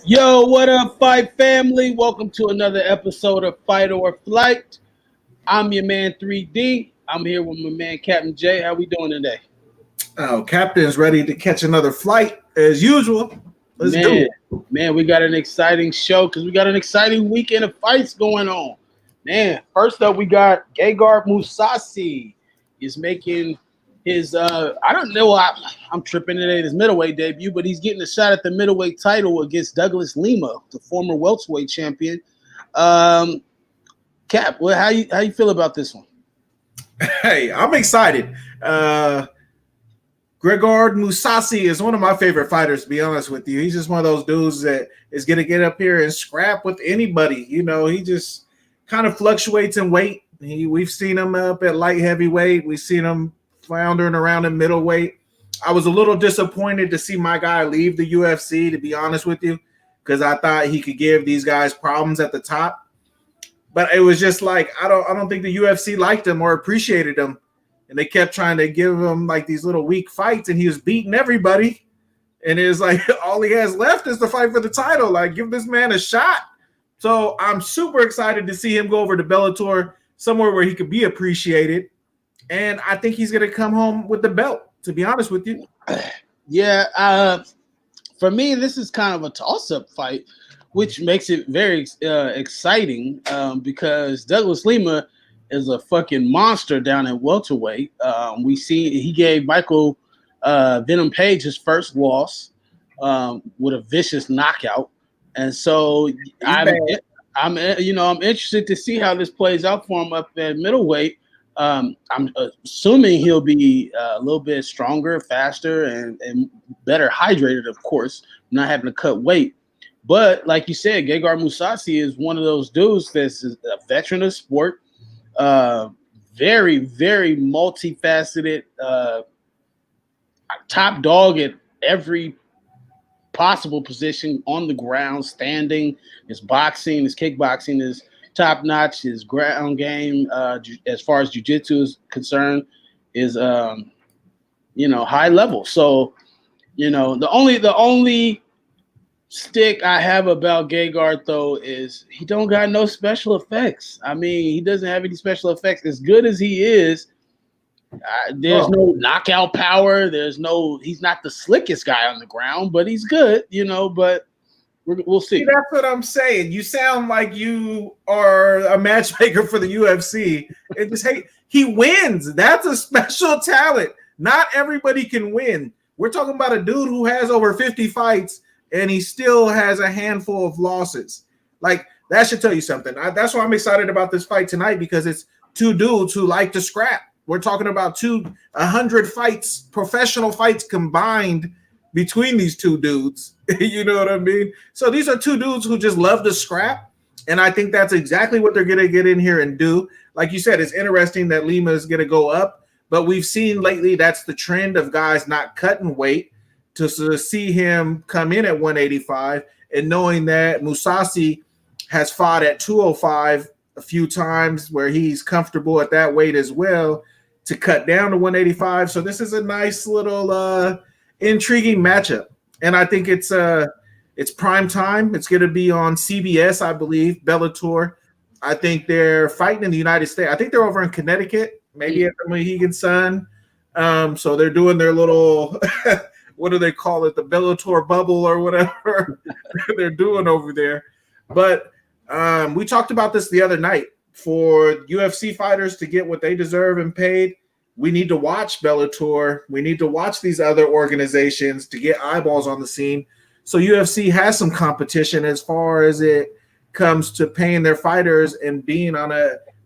Yo, what up, Fight family? Welcome to another episode of Fight or Flight. I'm your man 3D. I'm here with my man Captain J. How we doing today? Oh, Captain's ready to catch another flight as usual. Let's do it. Man, we got an exciting show because we got an exciting weekend of fights going on. Man, first up, we got Gegard Mousasi. He's making his, I don't know, I'm tripping today, his middleweight debut, but he's getting a shot at the middleweight title against Douglas Lima, the former welterweight champion. Cap, well, how you feel about this one? Hey, I'm excited. Gegard Mousasi is one of my favorite fighters, to be honest with you. He's just one of those dudes that is going to get up here and scrap with anybody. You know, he just kind of fluctuates in weight. We've seen him up at light heavyweight. We've seen him floundering around in middleweight. I was a little disappointed to see my guy leave the UFC, to be honest with you, because I thought he could give these guys problems at the top. But it was just like, I don't think the UFC liked him or appreciated him. And they kept trying to give him like these little weak fights, and he was beating everybody. And it was like, all he has left is to fight for the title. Like, give this man a shot. So I'm super excited to see him go over to Bellator, somewhere where he could be appreciated. And I think he's going to come home with the belt, to be honest with you. Yeah, for me, this is kind of a toss-up fight, which makes it very exciting because Douglas Lima is a fucking monster down at welterweight. We see he gave Michael Venom Page his first loss with a vicious knockout, and so I'm interested to see how this plays out for him up at middleweight. I'm assuming he'll be a little bit stronger, faster, and better hydrated, of course, not having to cut weight. But like you said, Gegard Mousasi is one of those dudes that's a veteran of sport. Very, very multifaceted, top dog at every possible position on the ground, standing. His boxing, his kickboxing is top notch. His ground game, as far as jiu-jitsu is concerned, is high level. So, the only stick I have about Gegard, though, is he don't got no special effects. I mean, he doesn't have any special effects. As good as he is, there's no knockout power. He's not the slickest guy on the ground, but he's good, but we'll see. That's what I'm saying. You sound like you are a matchmaker for the UFC. He wins. That's a special talent. Not everybody can win. We're talking about a dude who has over 50 fights, and he still has a handful of losses. Like, that should tell you something. That's why I'm excited about this fight tonight, because it's two dudes who like to scrap. We're talking about 100 fights, professional fights combined between these two dudes. You know what I mean? So these are two dudes who just love to scrap, and I think that's exactly what they're going to get in here and do. Like you said, it's interesting that Lima is going to go up, but we've seen lately that's the trend of guys not cutting weight. To see him come in at 185, and knowing that Mousasi has fought at 205 a few times where he's comfortable at that weight as well, to cut down to 185. So this is a nice little intriguing matchup. And I think it's prime time. It's going to be on CBS, I believe, Bellator. I think they're fighting in the United States. I think they're over in Connecticut, maybe at the Mohegan Sun. So they're doing their little – what do they call it? The Bellator bubble or whatever they're doing over there. But we talked about this the other night. For UFC fighters to get what they deserve and paid, we need to watch Bellator. We need to watch these other organizations to get eyeballs on the scene. So UFC has some competition as far as it comes to paying their fighters and being on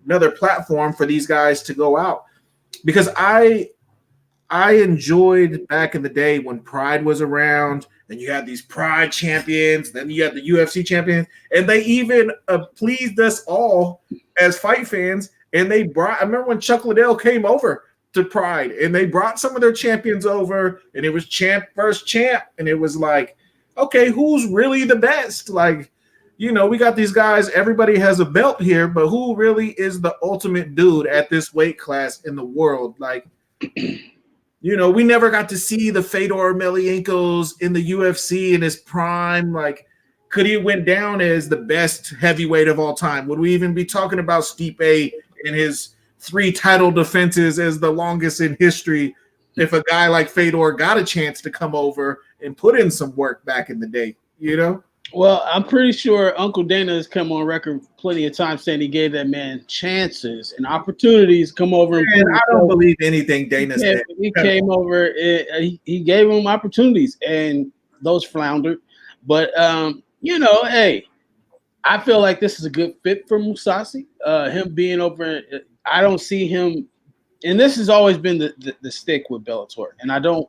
another platform for these guys to go out. Because I enjoyed back in the day when Pride was around, and you had these Pride champions, then you had the UFC champions, and they even pleased us all as fight fans. And I remember when Chuck Liddell came over, to Pride, and they brought some of their champions over, and it was champ versus champ, and it was like, okay, who's really the best? Like, we got these guys, everybody has a belt here, but who really is the ultimate dude at this weight class in the world? Like, we never got to see the Fedor Emelianenko's in the UFC in his prime. Like, could he went down as the best heavyweight of all time? Would we even be talking about Stipe and his 3 title defenses as the longest in history if a guy like Fedor got a chance to come over and put in some work back in the day, Well, I'm pretty sure Uncle Dana has come on record plenty of times saying he gave that man chances and opportunities to come over. And I don't believe anything Dana said. He came over, he gave him opportunities, and those floundered. But, hey, I feel like this is a good fit for Mousasi. Him being over, I don't see him, and this has always been the stick with Bellator, and I don't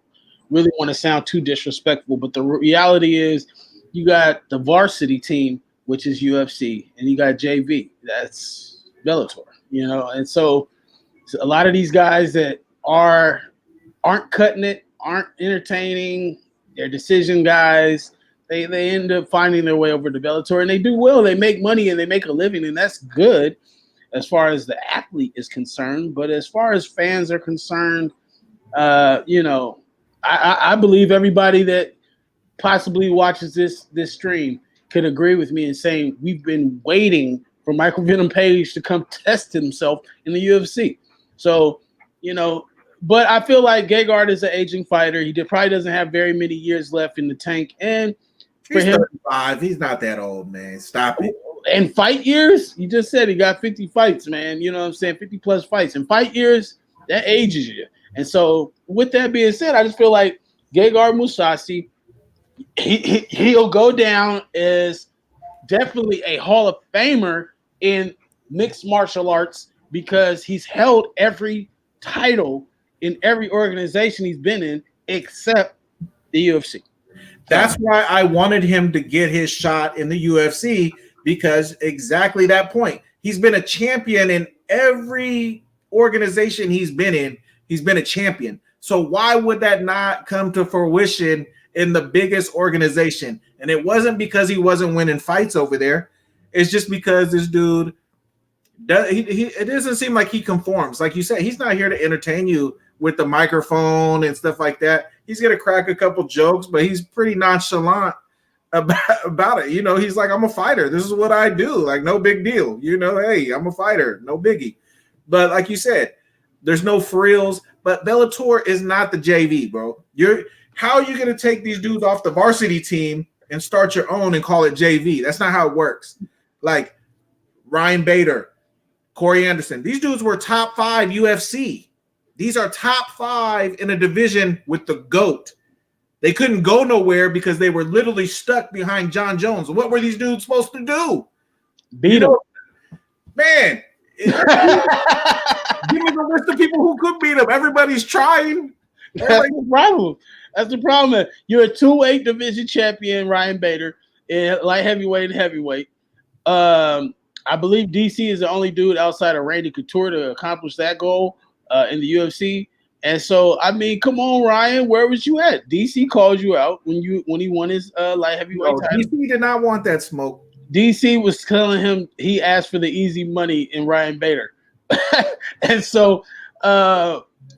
really want to sound too disrespectful, but the reality is you got the varsity team, which is UFC, and you got JV, that's Bellator, and so a lot of these guys that aren't cutting it, aren't entertaining, they're decision guys, they end up finding their way over to Bellator, and they do well. They make money and they make a living, and that's good as far as the athlete is concerned. But as far as fans are concerned, I believe everybody that possibly watches this stream could agree with me in saying we've been waiting for Michael Venom Page to come test himself in the UFC. So, but I feel like Gegard is an aging fighter. He probably doesn't have very many years left in the tank. And for he's him, 35. He's not that old, man. Stop it. And fight years, you just said he got 50 fights, man. You know what I'm saying? 50 plus fights. And fight years, that ages you. And so with that being said, I just feel like Gegard Mousasi, he'll go down as definitely a Hall of Famer in mixed martial arts because he's held every title in every organization he's been in except the UFC. That's why I wanted him to get his shot in the UFC, because exactly that point. He's been a champion in every organization he's been in. He's been a champion. So why would that not come to fruition in the biggest organization? And it wasn't because he wasn't winning fights over there. It's just because this dude, it doesn't seem like he conforms. Like you said, he's not here to entertain you with the microphone and stuff like that. He's going to crack a couple jokes, but he's pretty nonchalant about it. He's like, I'm a fighter. This is what I do. Like, no big deal. Hey, I'm a fighter. No biggie. But like you said, there's no frills. But Bellator is not the JV, bro. How are you going to take these dudes off the varsity team and start your own and call it JV? That's not how it works. Like Ryan Bader, Corey Anderson. These dudes were top 5 UFC. These are top 5 in a division with the GOAT. They couldn't go nowhere because they were literally stuck behind John Jones. What were these dudes supposed to do? Beat him. Man, give me the list of people who could beat him. Everybody's trying. That's the problem. That's the problem. You're a 2-weight division champion, Ryan Bader, in light heavyweight and heavyweight. I believe DC is the only dude outside of Randy Couture to accomplish that goal in the UFC. And so, I mean, come on, Ryan, where was you at? DC called you out when he won his light heavyweight title. DC did not want that smoke. DC was telling him he asked for the easy money in Ryan Bader. And so,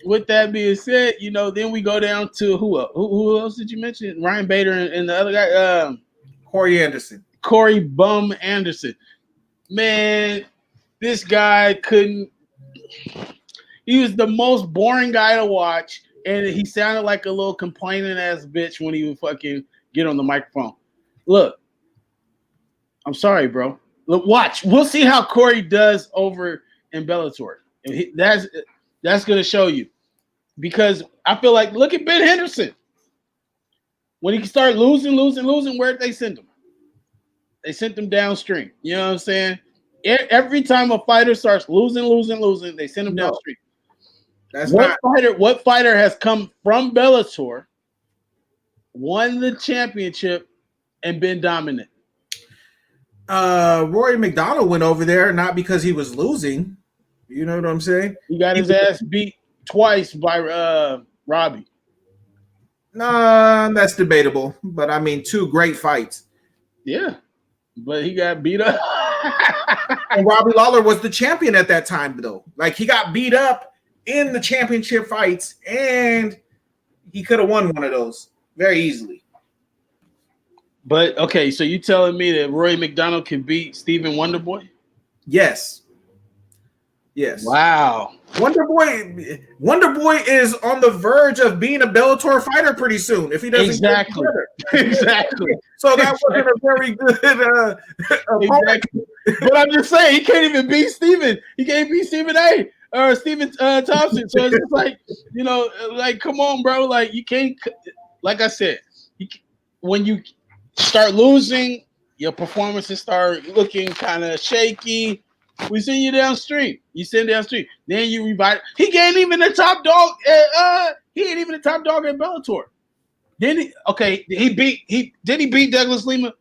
with that being said, then we go down to who else did you mention? Ryan Bader and the other guy, Corey Anderson. Corey Bum Anderson. Man, this guy couldn't. He was the most boring guy to watch, and he sounded like a little complaining ass bitch when he would fucking get on the microphone. Look, I'm sorry, bro. Look, watch. We'll see how Corey does over in Bellator. That's going to show you, because I feel like, look at Ben Henderson. When he started losing, where'd they send him? They sent him downstream. You know what I'm saying? Every time a fighter starts losing, they send him downstream. What fighter has come from Bellator, won the championship, and been dominant? Rory McDonald went over there not because he was losing. You know what I'm saying? He got his ass beat twice by Robbie. Nah, that's debatable. But I mean, 2 great fights. Yeah, but he got beat up. And Robbie Lawler was the champion at that time, though. Like, he got beat up in the championship fights, and he could have won one of those very easily. But okay, so you telling me that Rory McDonald can beat Stephen Wonderboy? Yes. Yes. Wow. Wonderboy is on the verge of being a Bellator fighter pretty soon if he doesn't exactly. Exactly. So that wasn't a very good exactly. But I'm just saying he can't even beat Stephen. He can't beat Stephen A. or Stephen Thompson. So it's just like, you know, like, come on, bro. Like, you can't, like I said, when you start losing, your performances start looking kind of shaky. We send you downstream. You send downstream. Then you revive. He ain't even the top dog. He ain't even the top dog at Bellator. Then he? Okay, did he beat Douglas Lima?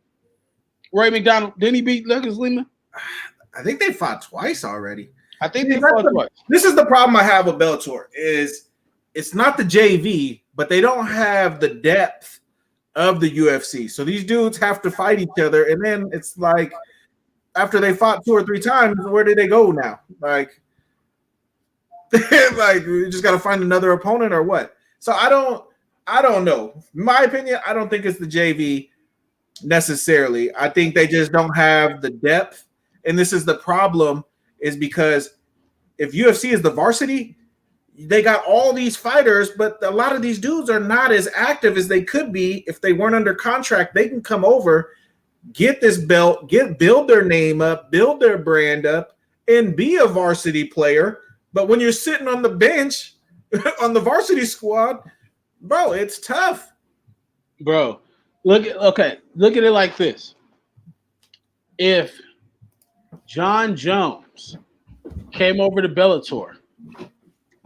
Roy McDonald. Didn't he beat Douglas Lima? I think they fought twice already. I think they fought twice. This is the problem I have with Bellator is it's not the JV, but they don't have the depth of the UFC. So these dudes have to fight each other, and then it's like, after they fought 2 or 3 times, where did they go now? Like, like you just got to find another opponent or what? So I don't know. In my opinion, I don't think it's the JV necessarily. I think they just don't have the depth, and this is the problem. Is because if UFC is the varsity, they got all these fighters, but a lot of these dudes are not as active as they could be if they weren't under contract. They can come over, get this belt, build their name up, build their brand up, and be a varsity player. But when you're sitting on the bench on the varsity squad, bro, it's tough. Bro, look at it like this. If John Jones came over to Bellator,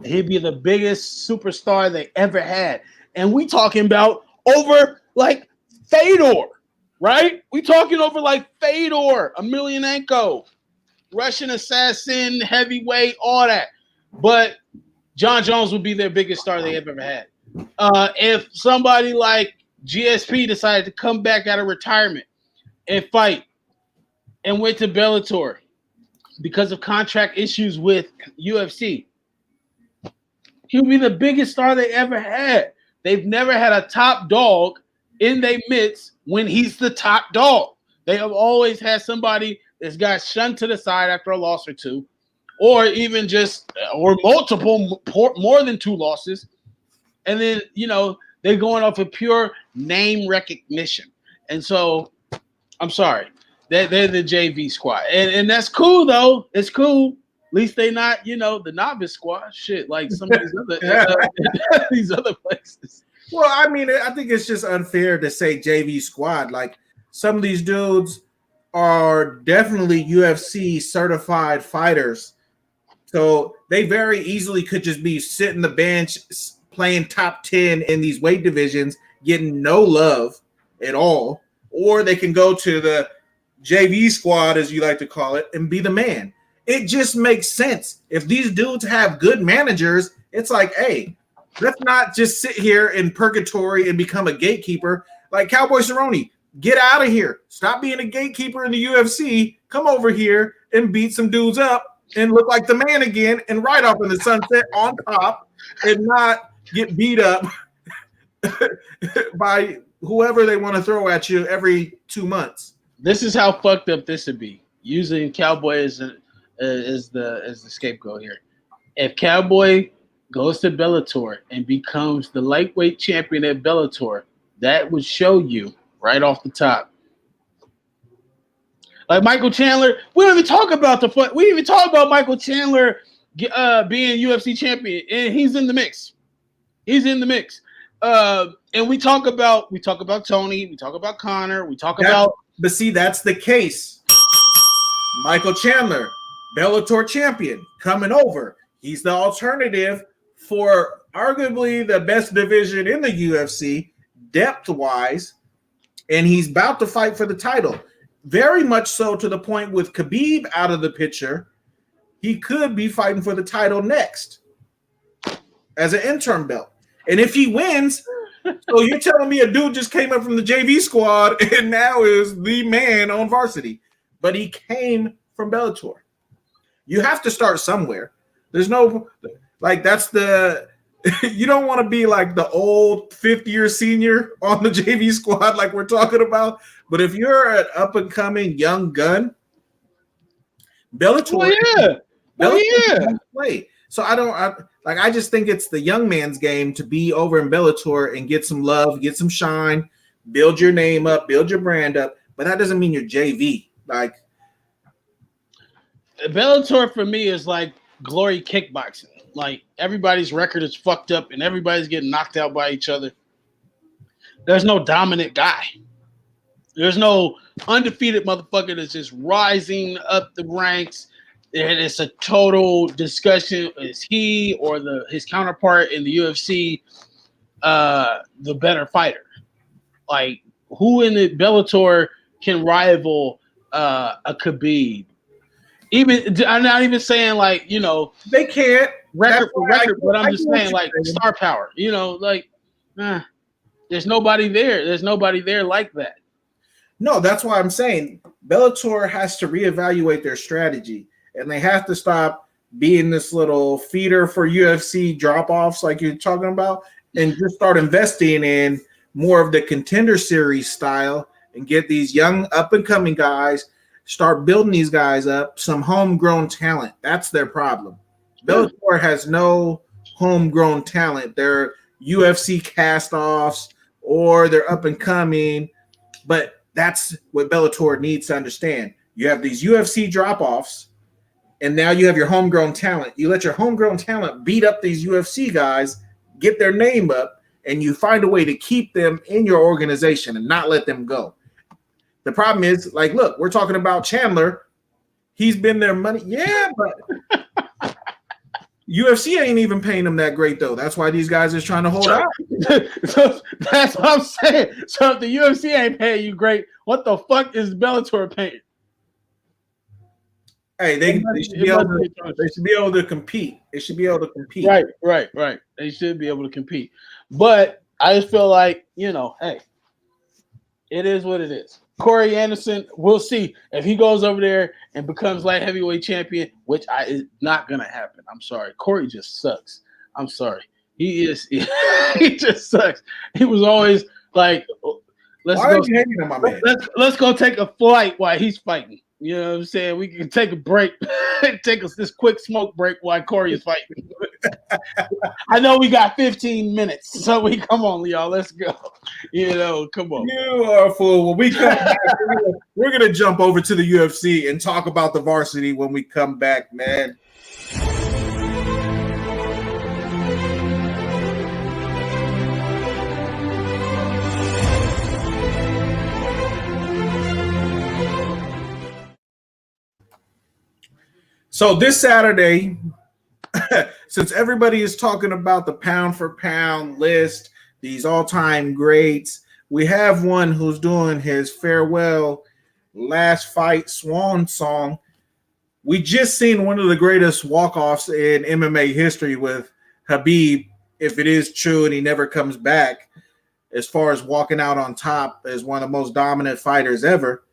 he'd be the biggest superstar they ever had. And we talking about over like Fedor. Right? We talking over like Fedor, Emelianenko, Russian assassin, heavyweight, all that. But John Jones would be their biggest star they ever had. If somebody like GSP decided to come back out of retirement and fight and went to Bellator because of contract issues with UFC, he would be the biggest star they ever had. They've never had a top dog in their midst when he's the top dog. They have always had somebody that's got shunned to the side after a loss or 2, or even just, or multiple, more than 2 losses. And then, you know, they're going off of pure name recognition. And so, I'm sorry, they're the JV squad. And that's cool, though. It's cool. At least they not, you know, the novice squad. Shit, like some of these other, these other places. Well, I mean, I think it's just unfair to say JV squad. Like, some of these dudes are definitely UFC certified fighters. So they very easily could just be sitting the bench playing top 10 in these weight divisions, getting no love at all. Or they can go to the JV squad, as you like to call it, and be the man. It just makes sense. If these dudes have good managers, it's like, hey, let's not just sit here in purgatory and become a gatekeeper. Like Cowboy Cerrone, get out of here. Stop being a gatekeeper in the UFC. Come over here and beat some dudes up and look like the man again and ride off in the sunset on top and not get beat up by whoever they want to throw at you every 2 months. This is how fucked up this would be. Using Cowboy as the scapegoat here. If Cowboy goes to Bellator and becomes the lightweight champion at Bellator, that would show you right off the top. Like Michael Chandler, we don't even talk about Michael Chandler being UFC champion, and he's in the mix. He's in the mix. And we talk about Tony, we talk about Conor, but see, that's the case. Michael Chandler, Bellator champion, coming over. He's the alternative for arguably the best division in the UFC, depth-wise, and he's about to fight for the title. Very much so, to the point with Khabib out of the picture, he could be fighting for the title next. as an interim belt. And if he wins, so you're telling me a dude just came up from the JV squad and now is the man on varsity, but he came from Bellator. You have to start somewhere. There's no like that's the you don't want to be like the old 50-year senior on the JV squad like we're talking about. But if you're an up and coming young gun, Bellator, play. So I just think it's the young man's game to be over in Bellator and get some love, get some shine, build your name up, build your brand up. But that doesn't mean you're JV. Like Bellator for me is like glory kickboxing. Like everybody's record is fucked up and everybody's getting knocked out by each other. There's no dominant guy. There's no undefeated motherfucker that's just rising up the ranks. And it's a total discussion. Is he or his counterpart in the UFC the better fighter? Like who in the Bellator can rival a Khabib? Even I'm not even saying like, you know, they can't record for record, but I'm just saying like star power, you know, like there's nobody there. There's nobody there like that. No, that's why I'm saying Bellator has to reevaluate their strategy and they have to stop being this little feeder for UFC drop-offs like you're talking about and just start investing in more of the Contender Series style and get these young up-and-coming guys, start building these guys up, some homegrown talent. That's their problem. Bellator has no homegrown talent. They're UFC cast-offs or they're up-and-coming, but that's what Bellator needs to understand. You have these UFC drop-offs, and now you have your homegrown talent. You let your homegrown talent beat up these UFC guys, get their name up, and you find a way to keep them in your organization and not let them go. The problem is, like, look, we're talking about Chandler. He's been their money. Yeah, but UFC ain't even paying him that great, though. That's why these guys are trying to hold out. So that's what I'm saying. So if the UFC ain't paying you great, what the fuck is Bellator paying? Hey, they should be able to compete. They should be able to compete. Right. They should be able to compete. But I just feel like, you know, hey, it is what it is. Corey Anderson, we'll see if he goes over there and becomes light heavyweight champion, which is not gonna happen. I'm sorry. Corey just sucks. I'm sorry. He just sucks. He was always like, let's go take a flight while he's fighting. You know what I'm saying? We can take a break, take us this quick smoke break while Corey is fighting. I know we got 15 minutes, so come on, y'all, let's go. You know, come on. You are a fool. When we come back, we're gonna jump over to the UFC and talk about the varsity when we come back, man. So this Saturday, since everybody is talking about the pound for pound list, these all-time greats, we have one who's doing his farewell last fight swan song. We just seen one of the greatest walk-offs in MMA history with Khabib, if it is true and he never comes back, as far as walking out on top as one of the most dominant fighters ever.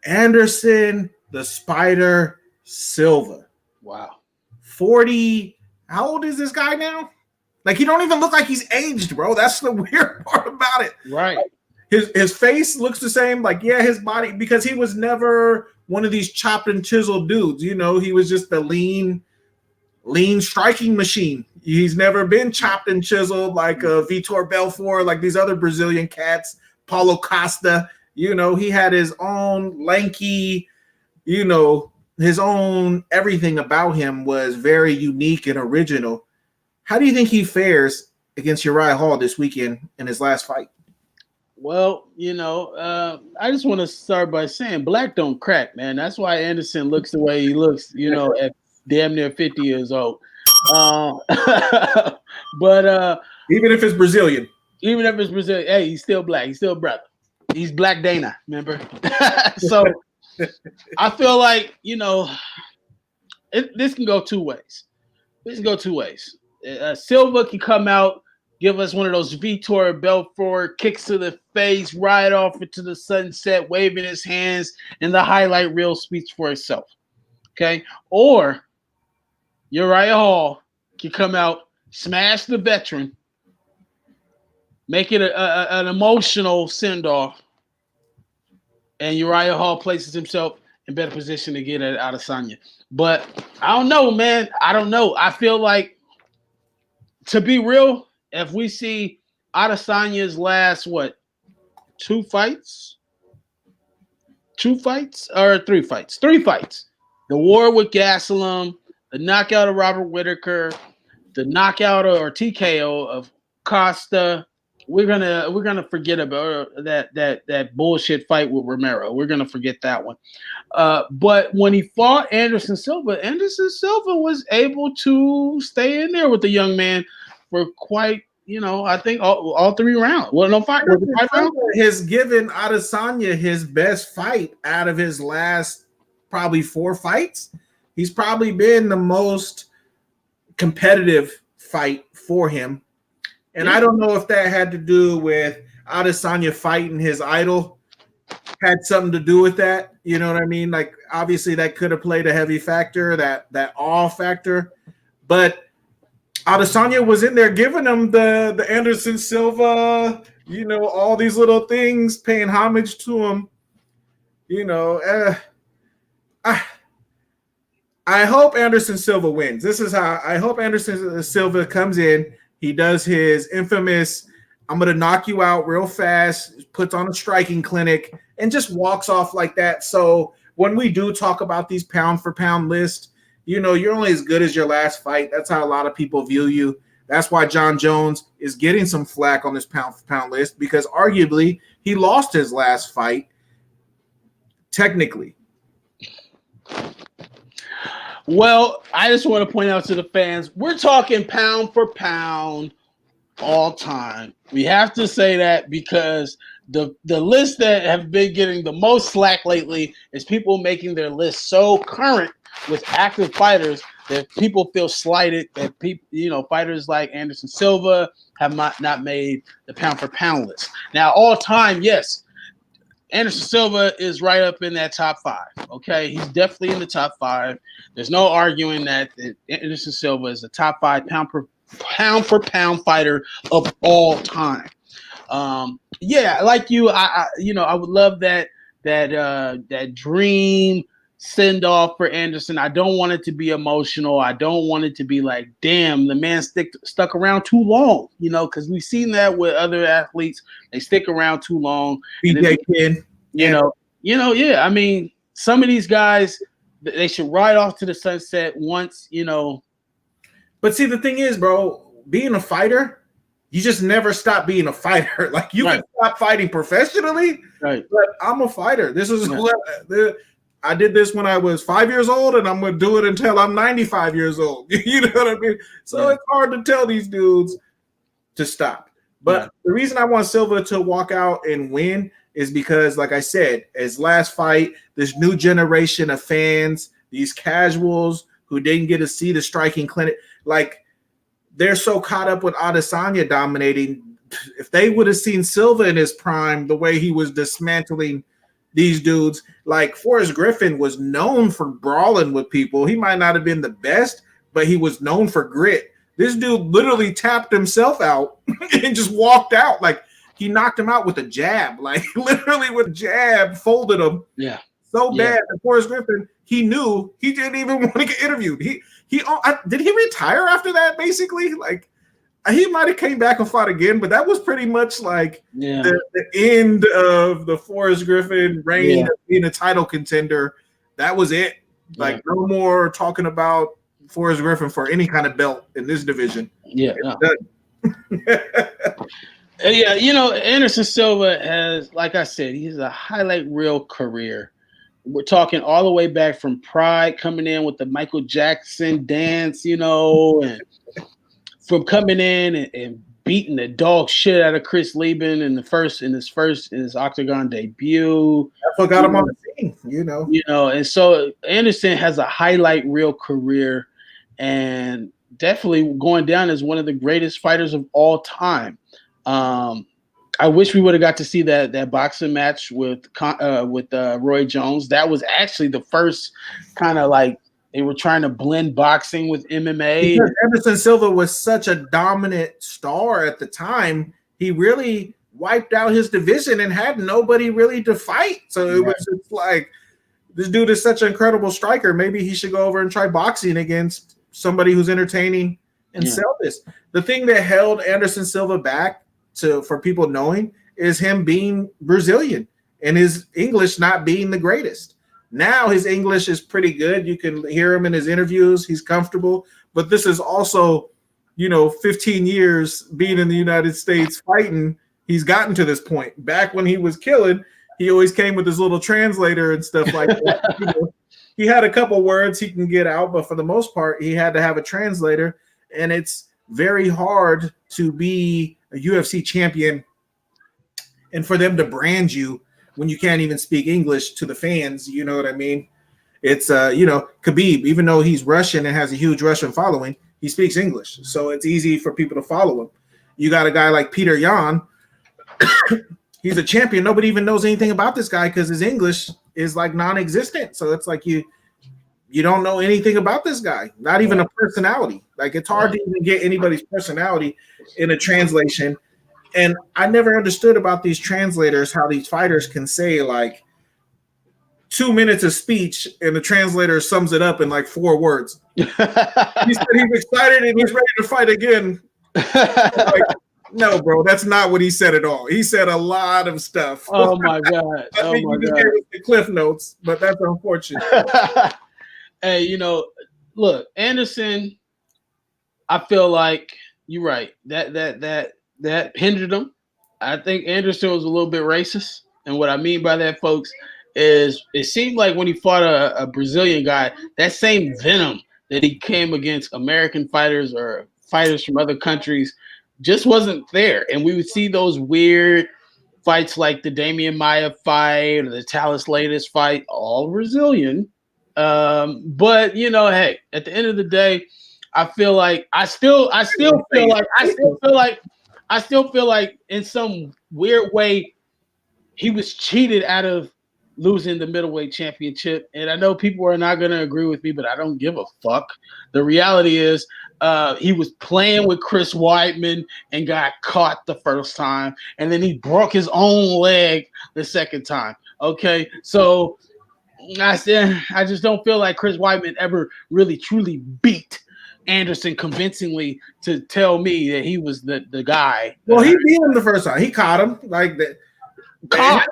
Anderson the Spider Silva. Wow. 40. How old is this guy now? Like, he don't even look like he's aged, bro. That's the weird part about it. Right. His face looks the same. Like, yeah, his body, because he was never one of these chopped and chiseled dudes. You know, he was just the lean striking machine. He's never been chopped and chiseled like Vitor Belfort, like these other Brazilian cats, Paulo Costa. You know, he had his own lanky, you know, his own everything about him was very unique and original. How do you think he fares against Uriah Hall this weekend in his last fight? Well, you know, I just want to start by saying black don't crack, man. That's why Anderson looks the way he looks, you know, at damn near 50 years old. But even if it's Brazilian, hey, he's still black. He's still brother. He's Black Dana, remember? So I feel like, you know, this can go two ways. Silva can come out, give us one of those Vitor Belfort kicks to the face, right off into the sunset, waving his hands, and the highlight reel speaks for itself. Okay, or Uriah Hall can come out, smash the veteran, make it an emotional send-off, and Uriah Hall places himself in better position to get at Adesanya. But I don't know, man. I don't know. I feel like, to be real, if we see Adesanya's last, two fights or three fights? Three fights. The war with Gastelum, the knockout of Robert Whittaker, the knockout or TKO of Costa. We're gonna forget about that bullshit fight with Romero. We're gonna forget that one. But when he fought Anderson Silva was able to stay in there with the young man for quite, I think all three rounds. Well, no fight. Has given Adesanya his best fight out of his last probably 4 fights. He's probably been the most competitive fight for him. And I don't know if that had to do with Adesanya fighting his idol, had something to do with that. You know what I mean? Like, obviously that could have played a heavy factor, that awe factor. But Adesanya was in there giving him the Anderson Silva, all these little things, paying homage to him. I hope Anderson Silva wins. This is how I hope Anderson Silva comes in. He does his infamous, I'm going to knock you out real fast, puts on a striking clinic, and just walks off like that. So when we do talk about these pound-for-pound lists, you're only as good as your last fight. That's how a lot of people view you. That's why John Jones is getting some flack on this pound-for-pound list, because arguably he lost his last fight technically. Well, I just want to point out to the fans, we're talking pound for pound all time. We have to say that because the list that have been getting the most slack lately is people making their list so current with active fighters that people feel slighted, that people, fighters like Anderson Silva have not made the pound for pound list. Now, all time, yes, Anderson Silva is right up in that top 5. Okay, he's definitely in the top 5. There's no arguing that Anderson Silva is a top 5 pound for pound fighter of all time. Like you, I would love that dream send off for Anderson. I don't want it to be emotional. I don't want it to be like, damn, the man stuck around too long. Because we've seen that with other athletes. They stick around too long. BJ Penn. I mean, some of these guys, they should ride off to the sunset once. But see, the thing is, bro, being a fighter, you just never stop being a fighter. Like, you can stop fighting professionally, right? But I'm a fighter. This is I did this when I was 5 years old, and I'm going to do it until I'm 95 years old. You know what I mean? So it's hard to tell these dudes to stop. But the reason I want Silva to walk out and win is because, like I said, his last fight, this new generation of fans, these casuals who didn't get to see the striking clinic, like, they're so caught up with Adesanya dominating. If they would have seen Silva in his prime, the way he was dismantling these dudes, like Forrest Griffin was known for brawling with people. He might not have been the best, but he was known for grit. This dude literally tapped himself out and just walked out. Like, he knocked him out with a jab, like literally with a jab, folded him. Yeah. So bad that Forrest Griffin, he knew he didn't even want to get interviewed. Did he retire after that, basically? Like, he might have came back and fought again, but that was pretty much like the end of the Forrest Griffin reign of being a title contender. That was it. Like, no more talking about Forrest Griffin for any kind of belt in this division. Anderson Silva has, like I said, he's a highlight reel career. We're talking all the way back from Pride, coming in with the Michael Jackson dance, and from coming in and beating the dog shit out of Chris Lieben in his Octagon debut. I forgot him on the scene, and so Anderson has a highlight reel career, and definitely going down as one of the greatest fighters of all time. I wish we would have got to see that boxing match with Roy Jones. That was actually the first kind of like they were trying to blend boxing with MMA. Because Anderson Silva was such a dominant star at the time, he really wiped out his division and had nobody really to fight. So it was just like, this dude is such an incredible striker. Maybe he should go over and try boxing against somebody who's entertaining and sell this. The thing that held Anderson Silva back for people knowing is him being Brazilian and his English not being the greatest. Now his English is pretty good. You can hear him in his interviews. He's comfortable. But this is also, 15 years being in the United States fighting. He's gotten to this point. Back when he was killing, he always came with his little translator and stuff like that. He had a couple words he can get out, but for the most part, he had to have a translator. And it's very hard to be a UFC champion and for them to brand you when you can't even speak English to the fans. You know what I mean? It's, Khabib, even though he's Russian and has a huge Russian following, he speaks English. So it's easy for people to follow him. You got a guy like Peter Yan. He's a champion. Nobody even knows anything about this guy because his English is like non-existent. So it's like you don't know anything about this guy, not even a personality. Like it's hard to even get anybody's personality in a translation. And I never understood about these translators, how these fighters can say like 2 minutes of speech and the translator sums it up in like 4 words. He said he's excited and he's ready to fight again. Like, no, bro, that's not what he said at all. He said a lot of stuff. Oh my God. Oh my God. The cliff notes, but that's unfortunate. Hey, look, Anderson, I feel like you're right. That hindered him. I think Anderson was a little bit racist. And what I mean by that, folks, is it seemed like when he fought a Brazilian guy, that same venom that he came against American fighters or fighters from other countries just wasn't there. And we would see those weird fights like the Damian Maia fight or the Thales Leites fight, all Brazilian. But hey, at the end of the day, I feel like I still feel like in some weird way he was cheated out of losing the middleweight championship. And I know people are not going to agree with me, but I don't give a fuck. The reality is he was playing with Chris Weidman and got caught the first time. And then he broke his own leg the second time. Okay. So I just don't feel like Chris Weidman ever really truly beat Anderson convincingly to tell me that he was the guy. Well, he beat him the first time. He caught him like that. Caught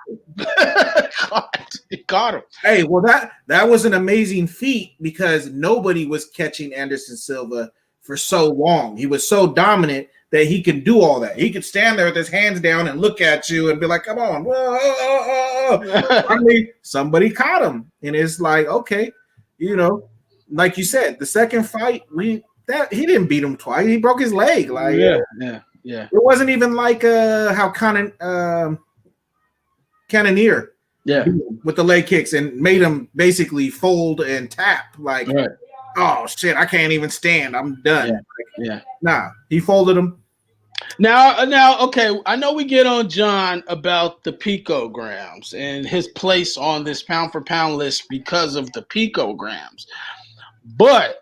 him. Hey, well, that was an amazing feat because nobody was catching Anderson Silva for so long. He was so dominant that he could do all that. He could stand there with his hands down and look at you and be like, come on. I mean, somebody caught him. And it's like, okay, like you said, the second fight, he didn't beat him twice. He broke his leg. Like, yeah. It wasn't even like how Cannonier with the leg kicks and made him basically fold and tap. Like, oh shit, I can't even stand. I'm done. Nah, he folded him. Now, okay, I know we get on John about the picograms and his place on this pound for pound list because of the picograms. But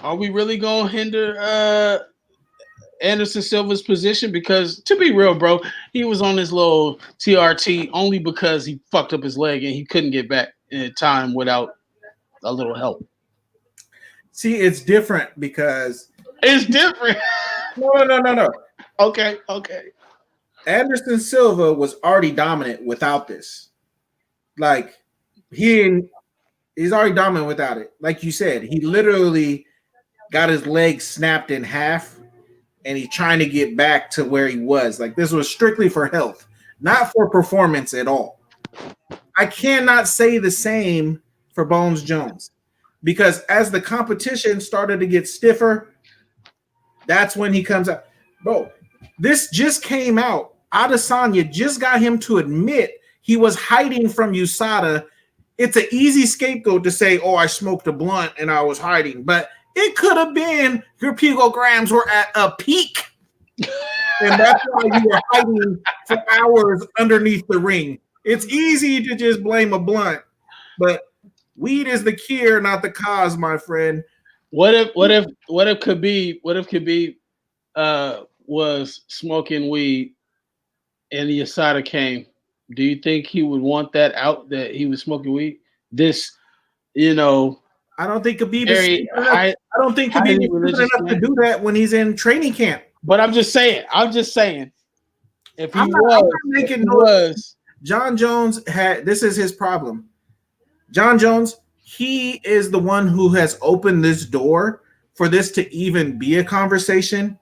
are we really going to hinder Anderson Silva's position? Because to be real, bro, he was on this little TRT only because he fucked up his leg and he couldn't get back in time without a little help. See, it's different because it's different. No. Okay. Anderson Silva was already dominant without this. Like he's already dominant without it. Like you said, he literally got his leg snapped in half and he's trying to get back to where he was. Like this was strictly for health, not for performance at all. I cannot say the same for Bones Jones because as the competition started to get stiffer, that's when he comes out. Bro, this just came out. Adesanya just got him to admit he was hiding from USADA. It's an easy scapegoat to say, oh, I smoked a blunt and I was hiding. But It could have been your picograms were at a peak. And that's why you were hiding for hours underneath the ring. It's easy to just blame a blunt, but weed is the cure, not the cause, my friend. What if Khabib was smoking weed and the USADA came? Do you think he would want that out, that he was smoking weed? This, I don't think Khabib is I don't think Khabib is enough to do that when he's in training camp. But I'm just saying, if he was, John Jones this is his problem. John Jones, he is the one who has opened this door for this to even be a conversation.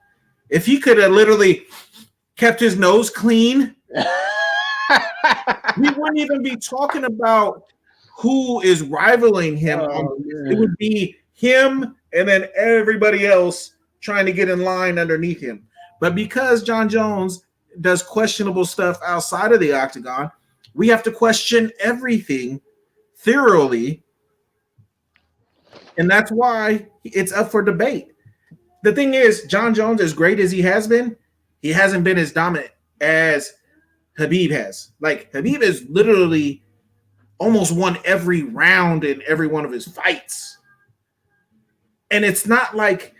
If he could have literally kept his nose clean, we wouldn't even be talking about who is rivaling him. It would be him and then everybody else trying to get in line underneath him. But because John Jones does questionable stuff outside of the octagon, we have to question everything thoroughly. And that's why it's up for debate. The thing is, John Jones, as great as he hasn't been as dominant as Khabib has. Like, Khabib has literally almost won every round in every one of his fights. And it's not like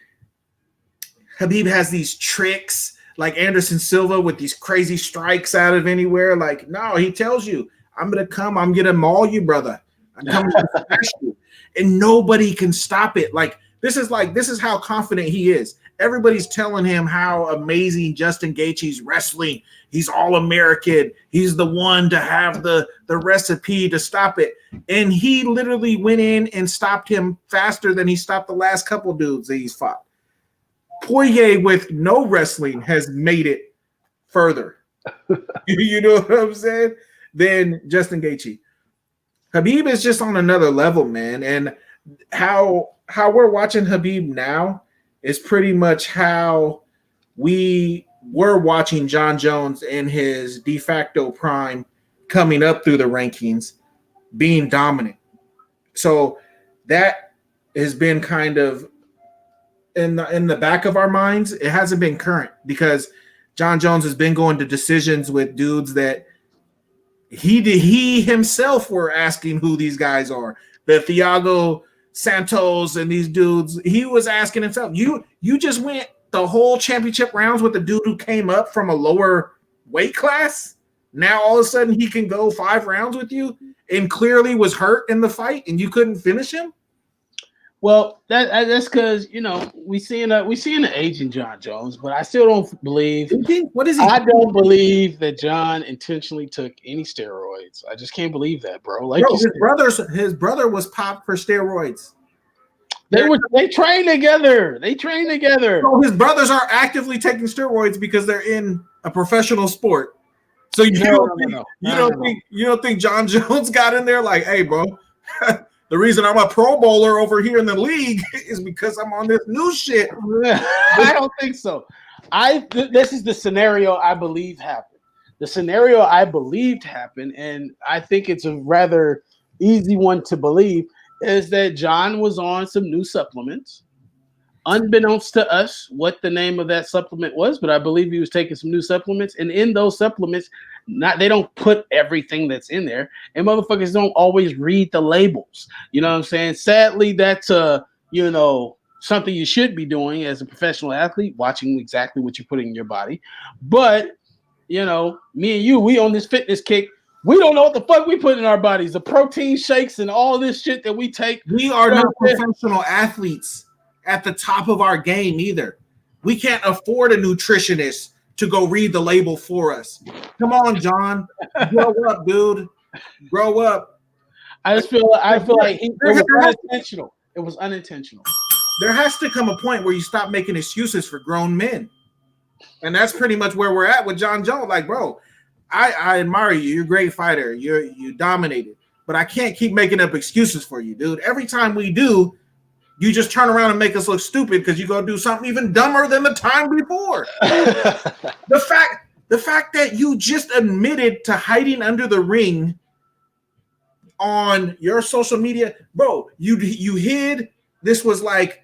Khabib has these tricks like Anderson Silva with these crazy strikes out of anywhere. Like, no, he tells you, I'm going to maul you, brother. I'm coming to smash you. And nobody can stop it. This is how confident he is. Everybody's telling him how amazing Justin Gaethje's wrestling. He's all American. He's the one to have the recipe to stop it. And he literally went in and stopped him faster than he stopped the last couple dudes that he's fought. Poirier with no wrestling has made it further. You know what I'm saying? Than Justin Gaethje. Khabib is just on another level, man. And how we're watching Khabib now is pretty much how we were watching John Jones in his de facto prime coming up through the rankings, being dominant. So that has been kind of in the back of our minds. It hasn't been current because John Jones has been going to decisions with dudes that he himself were asking who these guys are. The Thiago Santos and these dudes, he was asking himself, you just went the whole championship rounds with the dude who came up from a lower weight class? Now all of a sudden he can go 5 rounds with you and clearly was hurt in the fight and you couldn't finish him? Well, that's because we seeing the age in John Jones, but I still don't believe. What is he? I don't believe that John intentionally took any steroids. I just can't believe that, bro. His brother was popped for steroids. They train together. So his brothers are actively taking steroids because they're in a professional sport. So you don't think John Jones got in there like, hey, bro. The reason I'm a Pro Bowler over here in the league is because I'm on this new shit. I don't think so. This is the scenario I believe happened. The scenario I believed happened, and I think it's a rather easy one to believe, is that John was on some new supplements. Unbeknownst to us what the name of that supplement was, but I believe he was taking some new supplements. And in those supplements, they don't put everything that's in there. And motherfuckers don't always read the labels. You know what I'm saying? Sadly, that's something you should be doing as a professional athlete, watching exactly what you're putting in your body. But, me and you, we on this fitness kick. We don't know what the fuck we put in our bodies. The protein shakes and all this shit that we take. We are not professional athletes at the top of our game either. We can't afford a nutritionist to go read the label for us. Come on, John. Grow up, dude. Grow up. I feel like it was unintentional. It was unintentional. There has to come a point where you stop making excuses for grown men. And that's pretty much where we're at with John Jones. Like, bro, I admire you. You're a great fighter. You dominated. But I can't keep making up excuses for you, dude. Every time we do, you just turn around and make us look stupid because you go do something even dumber than the time before. The fact that you just admitted to hiding under the ring on your social media, bro, you hid. This was like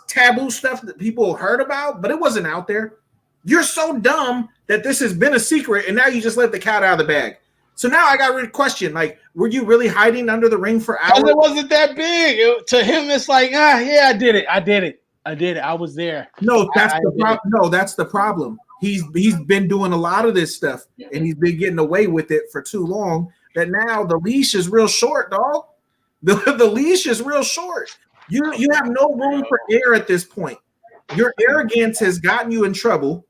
taboo stuff that people heard about, but it wasn't out there. You're so dumb that this has been a secret, and now you just let the cat out of the bag. So now I got a question: like, were you really hiding under the ring for hours? It wasn't that big. To him, it's like, yeah, I did it. I was there. No, that's the problem. No, that's the problem. He's been doing a lot of this stuff, and he's been getting away with it for too long. That now the leash is real short, dog. The leash is real short. You have no room for error at this point. Your arrogance has gotten you in trouble,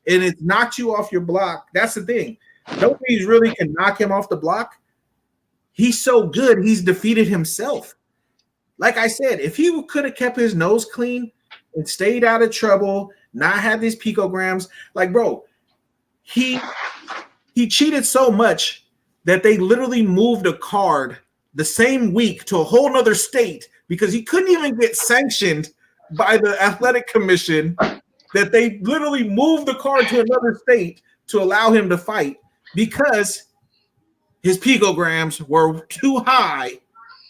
and it's knocked you off your block. That's the thing. Nobody really can knock him off the block. He's so good, he's defeated himself. Like I said, if he could have kept his nose clean and stayed out of trouble, not had these picograms, like, bro, he cheated so much that they literally moved a card the same week to a whole nother state because he couldn't even get sanctioned by the athletic commission, that they literally moved the card to another state to allow him to fight because his picograms were too high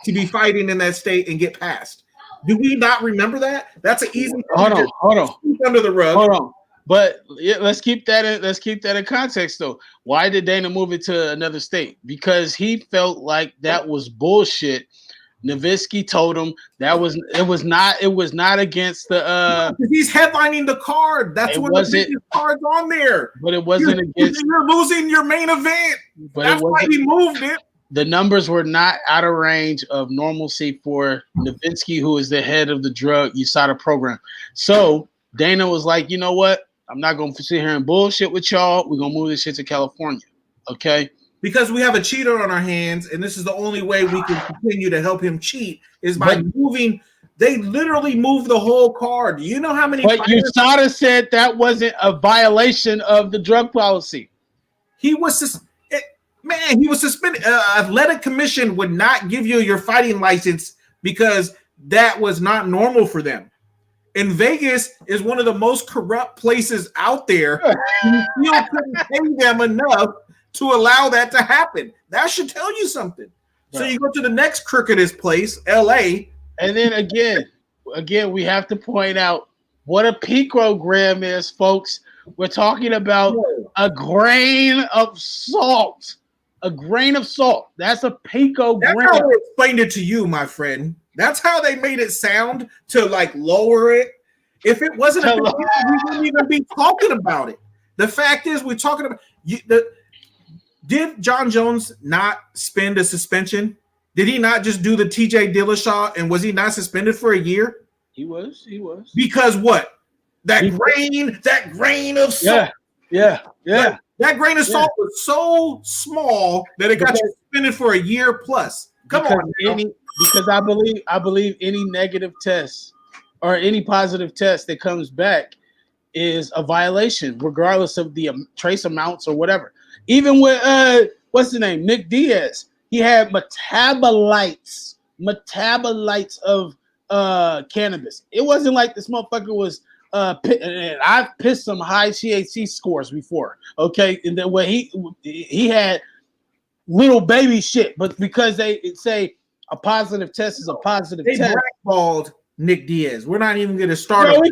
to be fighting in that state and get passed. Do we not remember that? That's an easy. Hold on. Under the rug. Hold on. But let's keep that in context though. Why did Dana move it to another state? Because he felt like that was bullshit. Nowitzki told him it was not against the he's headlining the card. That's what the biggest card's on there. But it wasn't against. You're losing your main event. But that's why he moved it. The numbers were not out of range of normalcy for Nowitzki, who is the head of the drug USADA program. So Dana was like, you know what? I'm not going to sit here and bullshit with y'all. We're going to move this shit to California. Okay? Because we have a cheater on our hands, and this is the only way we can continue to help him cheat is by moving. They literally moved the whole card. Do you know how many? But USADA said that wasn't a violation of the drug policy. He was he was suspended. Athletic commission would not give you your fighting license because that was not normal for them. And Vegas is one of the most corrupt places out there. You still couldn't pay them enough to allow that to happen. That should tell you something. Right. So you go to the next crookedest place, LA. And then again, we have to point out what a picogram is, folks. We're talking about a grain of salt. A grain of salt. That's a picogram. That's how they explained it to you, my friend. That's how they made it sound to like lower it. If it wasn't we wouldn't even be talking about it. The fact is, we're talking about did John Jones not spend a suspension? Did he not just do the TJ Dillashaw, and was he not suspended for a year? He was. Because what? That grain of salt. Yeah. That grain of salt was so small that it got you suspended for a year plus. Come on. Because I believe any negative test or any positive test that comes back is a violation, regardless of the trace amounts or whatever. Even with what's the name? Nick Diaz. He had metabolites of cannabis. It wasn't like this motherfucker was and I've pissed some high THC scores before. Okay. And then when he had little baby shit, but because they say a positive test is a positive test. They blackballed Nick Diaz. We're not even gonna start. No, we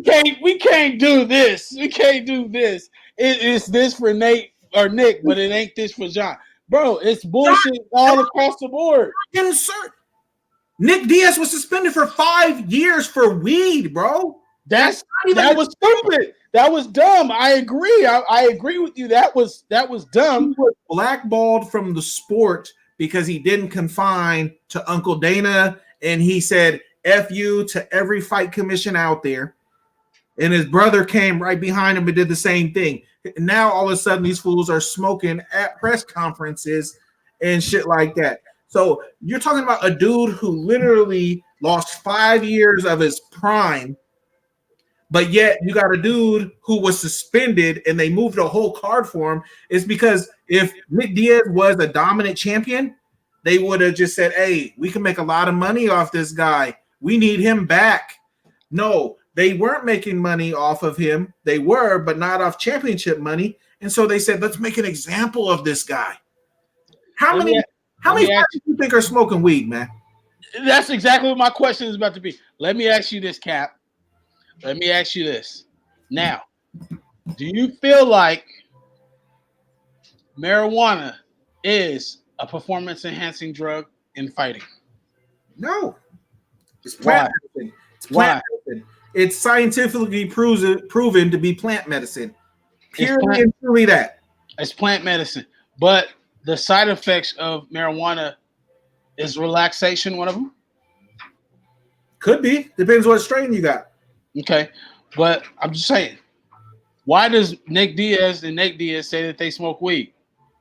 can't do this. We can't do this. It's this for Nate or Nick, but it ain't this for John. Bro, it's bullshit all across the board. Nick Diaz was suspended for 5 years for weed, bro. That was stupid. That was dumb. I agree. I agree with you. That was dumb. He was blackballed from the sport because he didn't confine to Uncle Dana, and he said F you to every fight commission out there. And his brother came right behind him and did the same thing. And now all of a sudden these fools are smoking at press conferences and shit like that. So you're talking about a dude who literally lost 5 years of his prime, but yet you got a dude who was suspended and they moved a whole card for him. It's because if Nick Diaz was a dominant champion, they would have just said, hey, we can make a lot of money off this guy. We need him back. No, they weren't making money off of him. They were, but not off championship money. And so they said, let's make an example of this guy. How many fighters do you think are smoking weed, man? That's exactly what my question is about to be. Let me ask you this, Cap. Let me ask you this. Now, do you feel like marijuana is a performance-enhancing drug in fighting? No. It's plant medicine. It's plant medicine. It's scientifically proven to be plant medicine. Purely and truly that. It's plant medicine. But the side effects of marijuana is relaxation one of them? Could be. Depends what strain you got. Okay. But I'm just saying, why does Nick Diaz say that they smoke weed?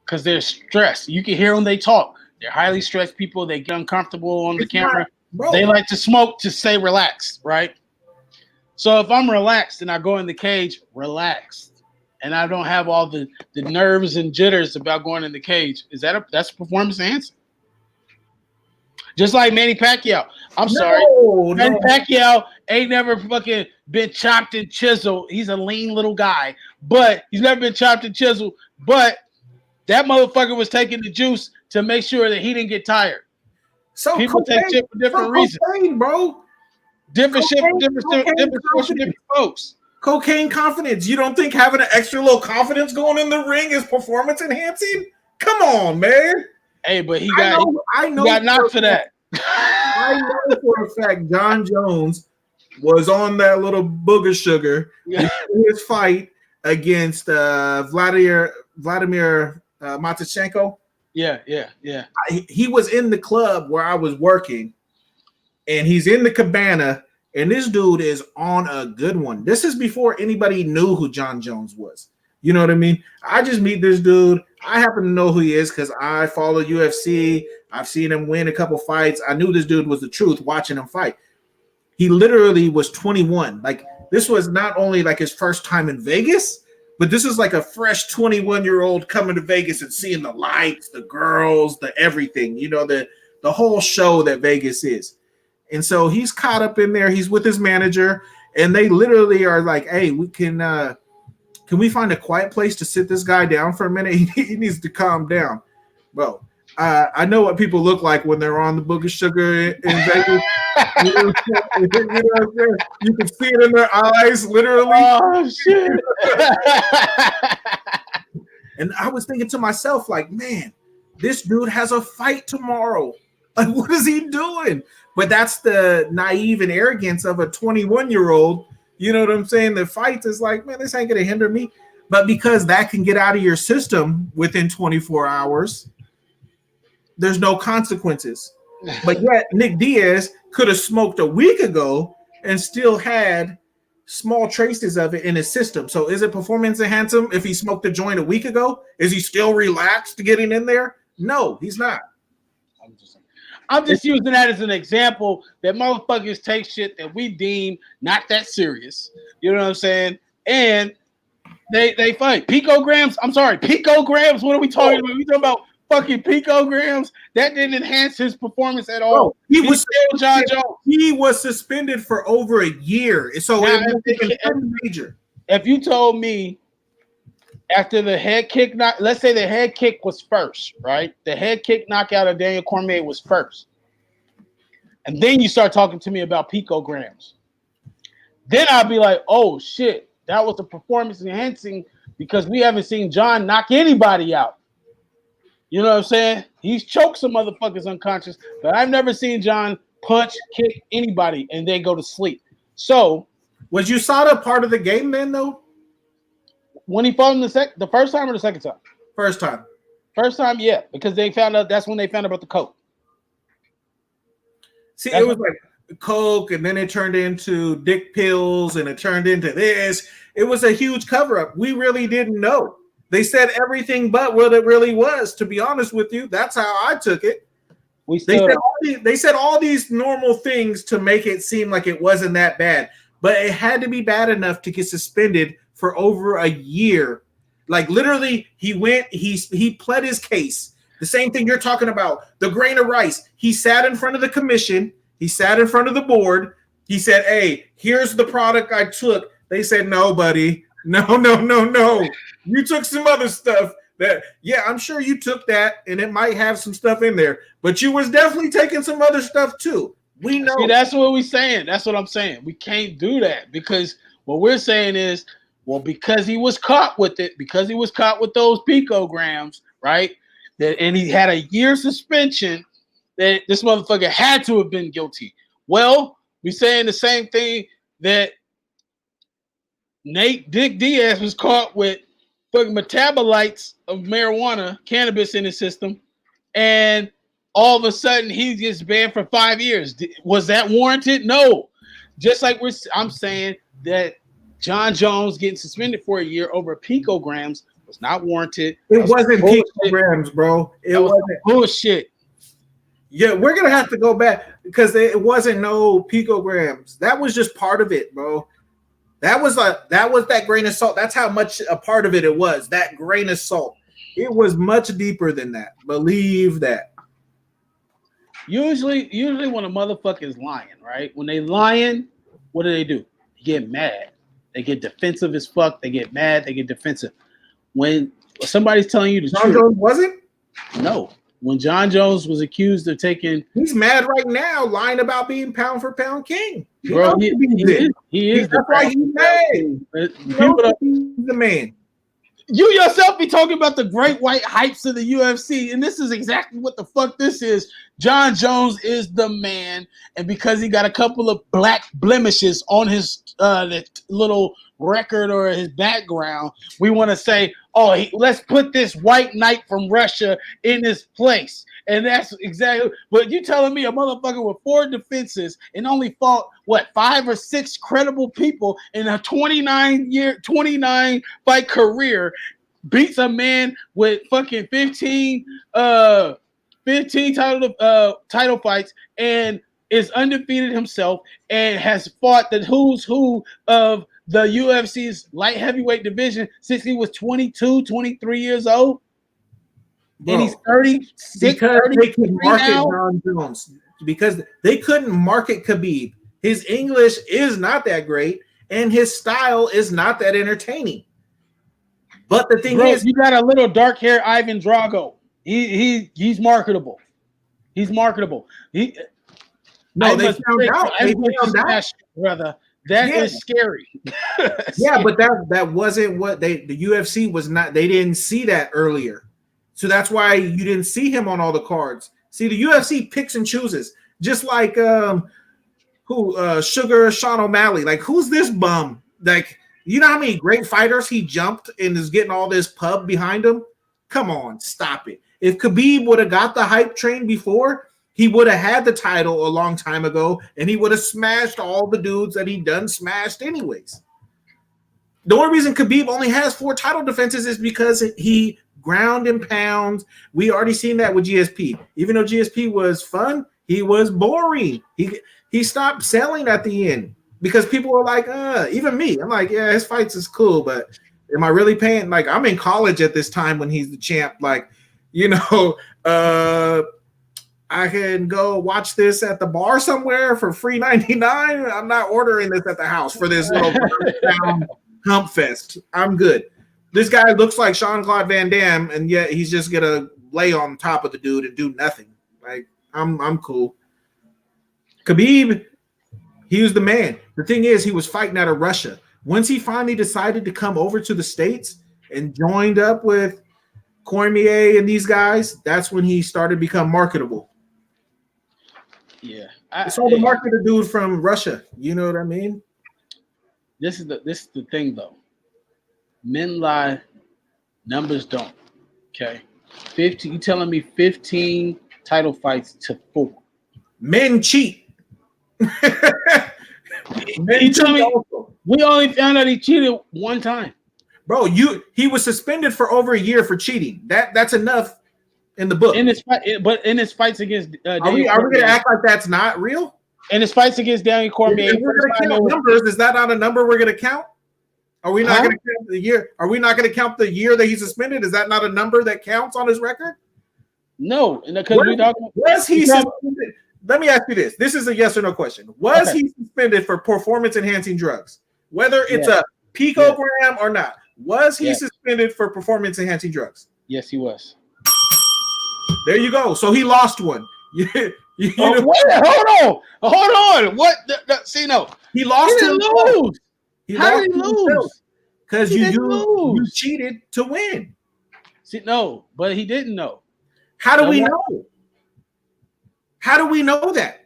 Because they're stressed. You can hear when they talk. They're highly stressed people. They get uncomfortable on the camera. They like to smoke to stay relaxed, right? So if I'm relaxed and I go in the cage relaxed, and I don't have all the nerves and jitters about going in the cage, that's performance enhancing? Just like Manny Pacquiao. Manny Pacquiao ain't never fucking been chopped and chiseled. He's a lean little guy, but he's never been chopped and chiseled. But that motherfucker was taking the juice to make sure that he didn't get tired. So people take shit for different reasons, bro. Different shit for different folks. Cocaine confidence. You don't think having an extra little confidence going in the ring is performance enhancing? Come on, man. Hey, but he got knocked for that. I know for a fact John Jones was on that little booger sugar in his fight against Vladimir Matyshenko. Yeah. He was in the club where I was working, and he's in the cabana, and this dude is on a good one. This is before anybody knew who John Jones was. You know what I mean? I just meet this dude. I happen to know who he is because I follow UFC. I've seen him win a couple fights. I knew this dude was the truth watching him fight. He literally was 21. Like, this was not only like his first time in Vegas, but this is like a fresh 21-year-old coming to Vegas and seeing the lights, the girls, the everything, you know, the whole show that Vegas is. And so he's caught up in there. He's with his manager, and they literally are like, hey, we can we find a quiet place to sit this guy down for a minute? He needs to calm down. Bro, I know what people look like when they're on the booger sugar in Vegas. You know what I'm saying? You can see it in their eyes, literally. Oh, shit. And I was thinking to myself, like, man, this dude has a fight tomorrow. Like, what is he doing? But that's the naive and arrogance of a 21-year-old. You know what I'm saying? The fight is like, man, this ain't going to hinder me. But because that can get out of your system within 24 hours, there's no consequences. But yet Nick Diaz could have smoked a week ago and still had small traces of it in his system. So is it performance enhancing if he smoked a joint a week ago? Is he still relaxed getting in there? No, he's not. I'm just using that as an example that motherfuckers take shit that we deem not that serious. You know what I'm saying? And they fight. Picograms? I'm sorry, picograms? What are we talking about? We talking about fucking picograms? That didn't enhance his performance at all. Bro, he was still John Jones. He was suspended for over a year. So now, it was major. If you told me after the head kick let's say the head kick was first, right? The head kick knockout of Daniel Cormier was first. And then you start talking to me about picograms. Then I'd be like, oh shit, that was a performance enhancing because we haven't seen John knock anybody out. You know what I'm saying? He's choked some motherfuckers unconscious, but I've never seen John punch, kick anybody and then go to sleep. So was USADA part of the game then though? When he fought him the first time or the second time? First time. First time, yeah, because they found out. That's when they found out about the coke. See, it was like coke, and then it turned into dick pills, and it turned into this. It was a huge cover-up. We really didn't know. They said everything but what it really was. To be honest with you, that's how I took it. They said all these normal things to make it seem like it wasn't that bad, but it had to be bad enough to get suspended for over a year. Like literally, he pled his case. The same thing you're talking about, the grain of rice. He sat in front of the commission. He sat in front of the board. He said, hey, here's the product I took. They said, no, buddy. No. You took some other stuff that, yeah, I'm sure you took that, and it might have some stuff in there. But you was definitely taking some other stuff too. We know. See, that's what we're saying. That's what I'm saying. We can't do that because what we're saying is, well, because he was caught with it, because he was caught with those picograms, right? And he had a year suspension, that this motherfucker had to have been guilty. Well, we're saying the same thing that Dick Diaz was caught with fucking metabolites of marijuana, cannabis in his system, and all of a sudden he gets banned for 5 years. Was that warranted? No. Just like I'm saying that John Jones getting suspended for a year over picograms was not warranted. It wasn't picograms, bro. It wasn't bullshit. Yeah, we're gonna have to go back because it wasn't no picograms. That was just part of it, bro. That was that grain of salt. That's how much a part of it was. That grain of salt. It was much deeper than that. Believe that. Usually when a motherfucker is lying, right? When they lying, what do? They get mad. They get defensive as fuck. They get mad. They get defensive. When somebody's telling you the truth. John Jones wasn't? No. When John Jones was accused of taking... He's mad right now, lying about being pound for pound king. Bro, he is. That's why he's mad. He's the man. You yourself be talking about the great white hypes of the UFC, and this is exactly what the fuck this is. John Jones is the man, and because he got a couple of black blemishes on his little record or his background, we want to say, oh, let's put this white knight from Russia in his place. And that's exactly what you telling me. A motherfucker with 4 defenses and only fought 5 or 6 credible people in a 29 fight career beats a man with fucking 15 title fights and is undefeated himself and has fought the who's who of the UFC's light heavyweight division since he was 22, 23 years old. Bro, and he's 36, because they could market now. John Jones. Because they couldn't market Khabib. His English is not that great, and his style is not that entertaining. But the thing is, you got a little dark hair Ivan Drago. He's marketable. He's marketable. They found out. They found out, brother. That is scary. Yeah, but that wasn't what the UFC was not. They didn't see that earlier. So that's why you didn't see him on all the cards. See, the UFC picks and chooses, just like Sugar Sean O'Malley. Like, who's this bum? Like, you know how many great fighters he jumped and is getting all this pub behind him? Come on, stop it. If Khabib would have got the hype train before, he would have had the title a long time ago, and he would have smashed all the dudes that he done smashed anyways. The only reason Khabib only has 4 title defenses is because he ground and pounds. We already seen that with GSP. Even though GSP was fun, he was boring. He stopped selling at the end because people were like, even me. I'm like, yeah, his fights is cool, but am I really paying? Like, I'm in college at this time when he's the champ. Like, I can go watch this at the bar somewhere for free $99. I'm not ordering this at the house for this little hump fest. I'm good. This guy looks like Jean-Claude Van Damme, and yet he's just gonna lay on top of the dude and do nothing. Like, I'm cool. Khabib, he was the man. The thing is, he was fighting out of Russia. Once he finally decided to come over to the States and joined up with Cormier and these guys, that's when he started to become marketable. Yeah, it's all the marketed dude from Russia. You know what I mean? This is the thing, though. Men lie, numbers don't. Okay, 15. You telling me 15 title fights to 4? Men cheat. You tell me we only found out he cheated one time, bro. He was suspended for over a year for cheating. That's enough in the book. In his fight, but in his fights against, are we gonna act like that's not real? In his fights against Daniel Cormier, numbers, is that not a number we're gonna count? Are we not going to count the year? Are we not going to count the year that he's suspended? Is that not a number that counts on his record? No, because we talking. Was he suspended? Let me ask you this. This is a yes or no question. Was he suspended for performance-enhancing drugs? Whether it's a picogram or not. Was he suspended for performance-enhancing drugs? Yes, he was. There you go. So he lost one. You know, Wait, hold on. What? See, no, he lost he to didn't himself. lose. How did he lose? Because He didn't you lose. cheated to win. See, no, but he didn't know. How do Now we what? know? How do we know that?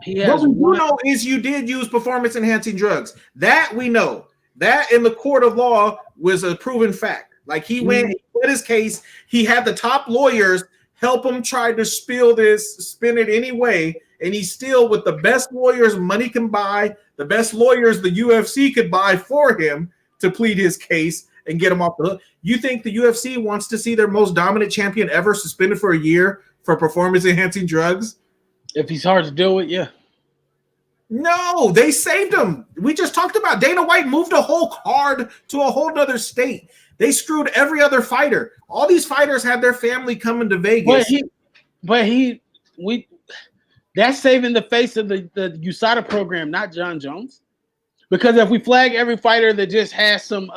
He What has we do one. know is you did use performance enhancing drugs. That we know. That in the court of law was a proven fact. Like he went, he put his case. He had the top lawyers help him try to spin it anyway, and he's still with the best lawyers money can buy, the best lawyers the UFC could buy for him to plead his case and get him off the hook. You think the UFC wants to see their most dominant champion ever suspended for a year for performance enhancing drugs? If he's hard to deal with, yeah. No, they saved him. We just talked about Dana White moved a whole card to a whole nother state. They screwed every other fighter. All these fighters had their family coming to Vegas. That's saving the face of the USADA program, not John Jones. Because if we flag every fighter that just has some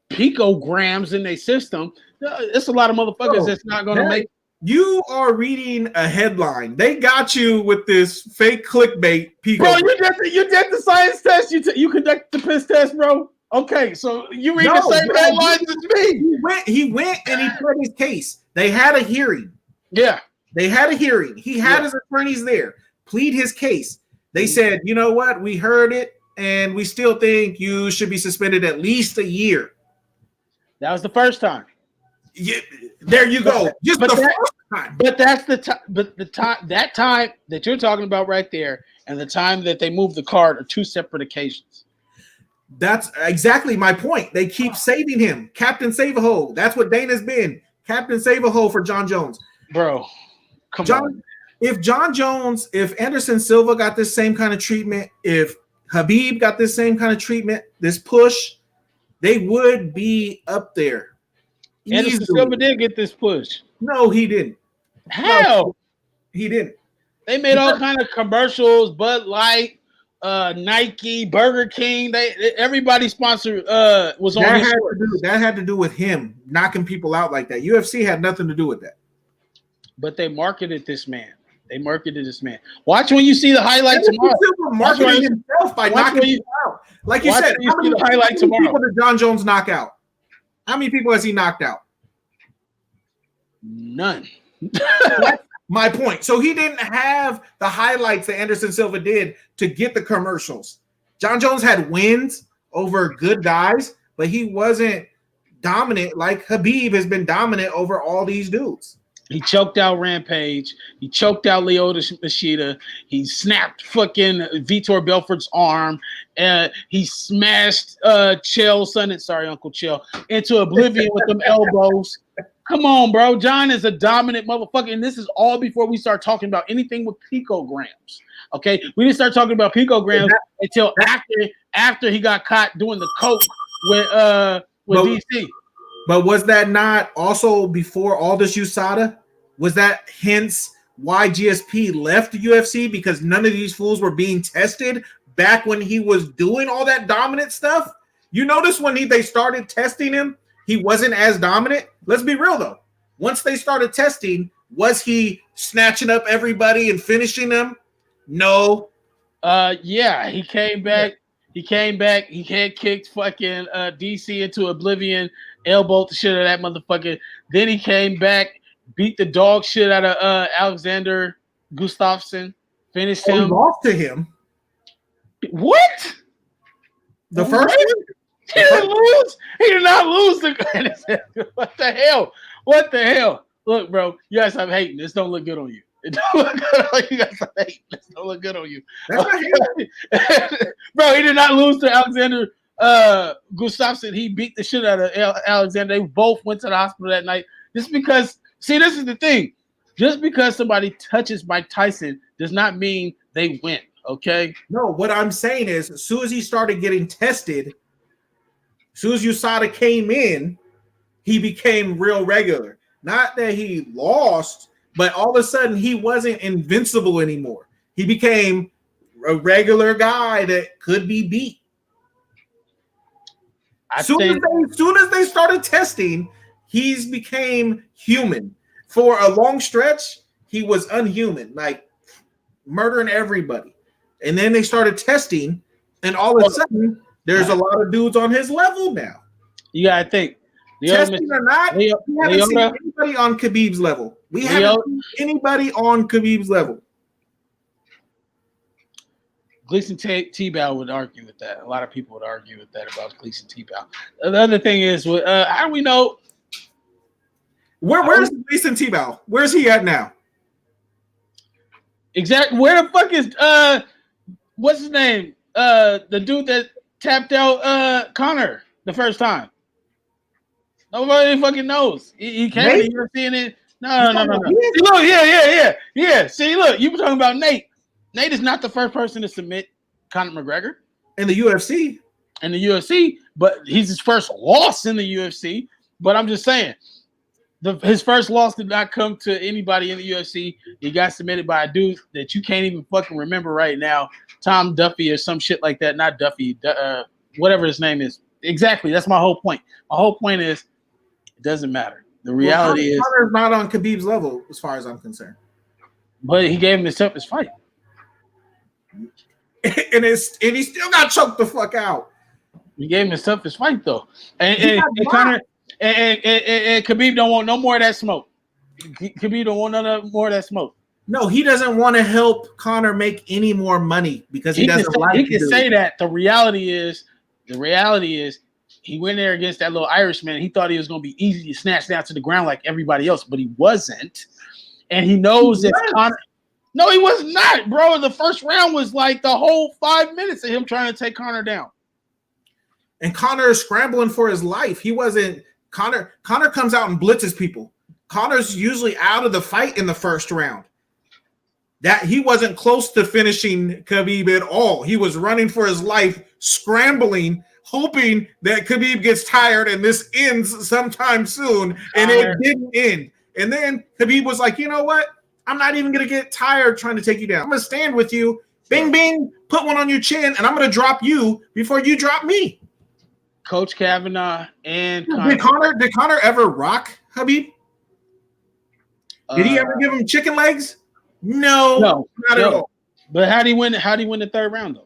picograms in their system, it's a lot of motherfuckers that's not going to make. You are reading a headline. They got you with this fake clickbait. Bro, you did the science test. You conducted the piss test, bro. Okay, so you read the same headlines as me. He went and he put his case. They had a hearing. Yeah. They had a hearing. He had his attorneys there, plead his case. They said, you know what? We heard it, and we still think you should be suspended at least a year. That was the first time. Yeah, there you go. Just the first time. But that's the time. But that time that you're talking about right there, and the time that they moved the card are two separate occasions. That's exactly my point. They keep saving him. Captain Save-A-Hole. That's what Dana's been. Captain Save-A-Hole for John Jones. Bro, come on. If Anderson Silva got this same kind of treatment, if Habib got this same kind of treatment, this push, they would be up there. Anderson Silva did get this push. No, he didn't. How? No, he didn't. They made all kind of commercials, Bud Light, Nike, Burger King. Everybody sponsored was on his shorts. That had to do with him knocking people out like that. UFC had nothing to do with that. But they marketed this man. Watch when you see the highlight tomorrow. Marketing himself by knocking people out. Like you said, how many people did John Jones knock out? How many people has he knocked out? None. That's my point. So he didn't have the highlights that Anderson Silva did to get the commercials. John Jones had wins over good guys, but he wasn't dominant like Habib has been dominant over all these dudes. He choked out Rampage. He choked out Lyoto Machida. He snapped fucking Vitor Belfort's arm. He smashed Uncle Chael, into oblivion with them elbows. Come on, bro. John is a dominant motherfucker, and this is all before we start talking about anything with picograms. Okay, we didn't start talking about picograms until after he got caught doing the coke with DC. But was that not also before all this USADA? Was that hence why GSP left the UFC? Because none of these fools were being tested back when he was doing all that dominant stuff? You notice when they started testing him, he wasn't as dominant? Let's be real, though. Once they started testing, was he snatching up everybody and finishing them? No. Yeah, he came back. He head kicked fucking DC into oblivion, elbowed the shit out of that motherfucker. Then he came back, beat the dog shit out of Alexander Gustafsson, finished him. He lost to him. What? The first one? He didn't lose. He did not lose. What the hell? What the hell? Look, bro, you guys stop hating. This don't look good on you. It don't look good on you. You guys stop hating. This don't look good on you. Bro, he did not lose to Alexander Gustafsson. He beat the shit out of Alexander. They both went to the hospital that night. Just because, see, this is the thing. Just because somebody touches Mike Tyson does not mean they win, okay? No, what I'm saying is as soon as he started getting tested, as soon as USADA came in, he became real regular. Not that he lost, but all of a sudden he wasn't invincible anymore. He became a regular guy that could be beat. As soon as they started testing, he's became human. For a long stretch, he was unhuman, like murdering everybody. And then they started testing, and all of a sudden, there's a lot of dudes on his level now. You gotta think. Testing or not, we haven't seen anybody on Khabib's level. We haven't seen anybody on Khabib's level. Gleason Tebow would argue with that. A lot of people would argue with that about Gleason Tebow. The other thing is, how do we know? Where's Gleason Tebow? Where's he at now? Exactly. Where the fuck is what's his name? The dude that tapped out Conor the first time. Nobody fucking knows. He came in the UFC and it. No. See, look, yeah. See, look, you were talking about Nate. Nate is not the first person to submit Conor McGregor in the UFC. But he's his first loss in the UFC. But I'm just saying, his first loss did not come to anybody in the UFC. He got submitted by a dude that you can't even fucking remember right now, Tom Duffy or some shit like that. Not Duffy, whatever his name is. Exactly. That's my whole point. My whole point is, it doesn't matter. The reality is Conor's not on Khabib's level, as far as I'm concerned. But he gave him his toughest fight. And he still got choked the fuck out. He gave him his toughest fight though, and Conor and Khabib don't want no more of that smoke. Khabib don't want none more of that smoke. No, he doesn't want to help Conor make any more money because he doesn't like. He can say that. The reality is, he went there against that little Irishman. He thought he was going to be easy to snatch down to the ground like everybody else, but he wasn't. And he knows that Conor. No, he was not, bro. The first round was like the whole 5 minutes of him trying to take Conor down. And Conor is scrambling for his life. He wasn't. Conor comes out and blitzes people. Conor's usually out of the fight in the first round. That he wasn't close to finishing Khabib at all. He was running for his life, scrambling, hoping that Khabib gets tired and this ends sometime soon. And it didn't end. And then Khabib was like, you know what? I'm not even going to get tired trying to take you down. I'm going to stand with you. Bing, bing, put one on your chin, and I'm going to drop you before you drop me. Coach Kavanaugh and Did Conor ever rock Khabib? Did he ever give him chicken legs? No, not at all. But how do he win the third round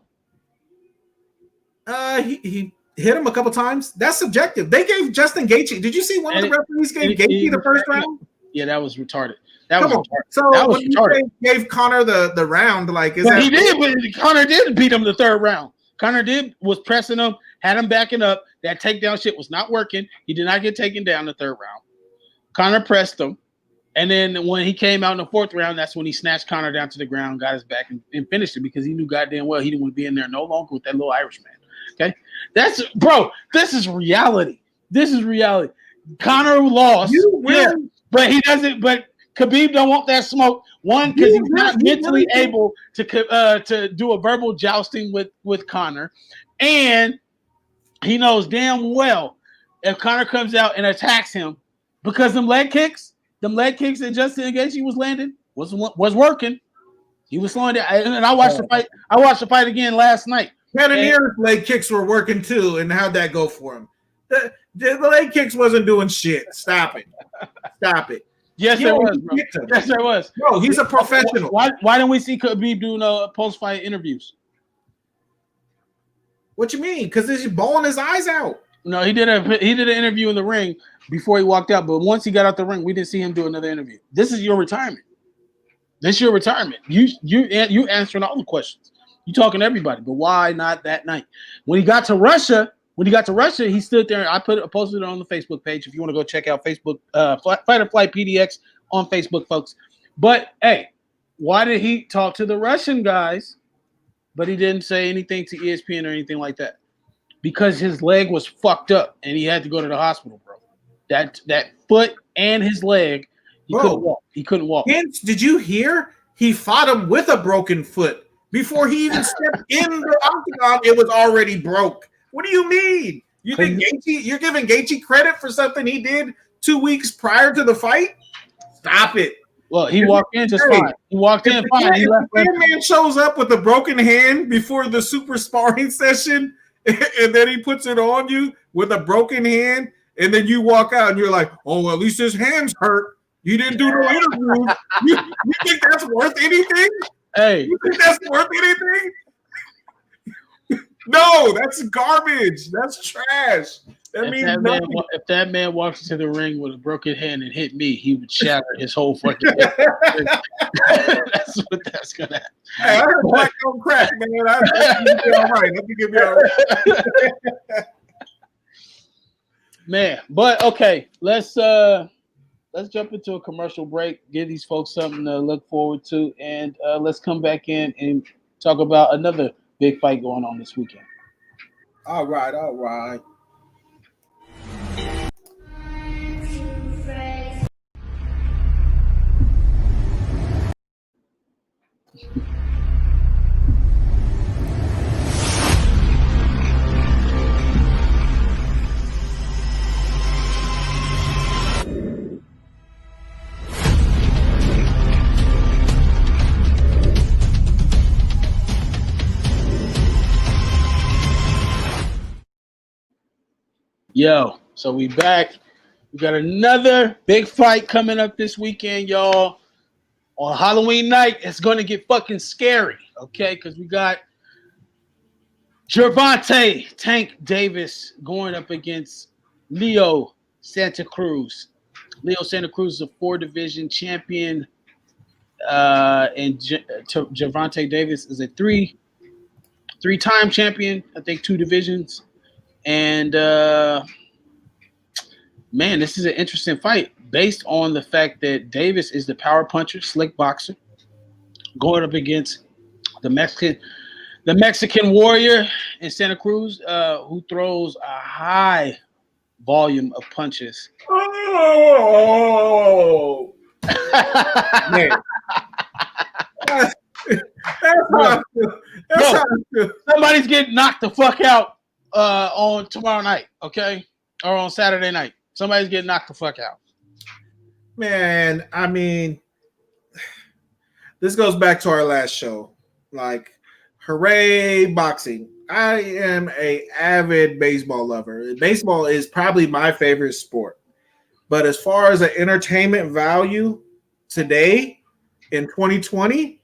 though? He hit him a couple times. That's subjective. They gave Justin Gaethje. Did you see one of the referees gave Gaethje the first round? Yeah, that was retarded. So when you gave Conor the round, like he did, but Conor did beat him the third round. Conor was pressing him, had him backing up. That takedown shit was not working. He did not get taken down the third round. Conor pressed him, and then when he came out in the fourth round, that's when he snatched Conor down to the ground, got his back, and finished it because he knew goddamn well he didn't want to be in there no longer with that little Irishman. Okay, this is reality. Conor lost, but he doesn't. But Khabib don't want that smoke. One, because he's not mentally able to do a verbal jousting with Conor, and he knows damn well if Conor comes out and attacks him, because them leg kicks that Justin Gaethje was landing was working. He was slowing down, and I watched the fight. I watched the fight again last night. Cannonier's leg kicks were working too, and how'd that go for him? The leg kicks wasn't doing shit. Stop it. Yes, there was, bro. Yes, there was. Bro, he's a professional. Why didn't we see Khabib doing post-fight interviews? What you mean? Because he's bawling his eyes out. No, he did an interview in the ring before he walked out. But once he got out the ring, we didn't see him do another interview. This is your retirement. You answering all the questions. You talking to everybody, but why not that night? When he got to Russia, he stood there. I posted it on the Facebook page. If you want to go check out Facebook, Fight or Flight PDX on Facebook, folks. But hey, why did he talk to the Russian guys, but he didn't say anything to ESPN or anything like that? Because his leg was fucked up and he had to go to the hospital, bro. That foot and his leg, he couldn't walk. Vince, did you hear? He fought him with a broken foot. Before he even stepped in the octagon, it was already broke. What do you mean? You think you're giving Gaethje credit for something he did 2 weeks prior to the fight? Stop it. Well, he walked in just fine. He walked in fine. If the man shows up with a broken hand before the super sparring session, and then he puts it on you with a broken hand, and then you walk out and you're like, oh, well, at least his hands hurt. You didn't do no interviews. You think that's worth anything? Hey, you think that's worth anything? No, that's garbage. That's trash. That means nothing. If that man walks into the ring with a broken hand and hit me, he would shatter his whole fucking head. That's what that's gonna happen. Hey, I heard black don't crack, man. I think you'll be all right. I think you'll be all right. Man, but okay, let's jump into a commercial break, give these folks something to look forward to, and let's come back in and talk about another big fight going on this weekend. All right. Yo, so we back. We got another big fight coming up this weekend, y'all. On Halloween night, it's going to get fucking scary, okay? Because we got Gervonta Tank Davis going up against Leo Santa Cruz. Leo Santa Cruz is a 4-division champion, and Gervonta Davis is a three-time champion, I think 2 divisions. And man, this is an interesting fight based on the fact that Davis is the power puncher, slick boxer, going up against the Mexican warrior in Santa Cruz, who throws a high volume of punches. Oh, man. That's how I feel. Somebody's getting knocked the fuck out on tomorrow night, okay? Or on Saturday night. Somebody's getting knocked the fuck out. Man, I mean, this goes back to our last show. Like, hooray, boxing. I am a avid baseball lover. Baseball is probably my favorite sport. But as far as an entertainment value today in 2020,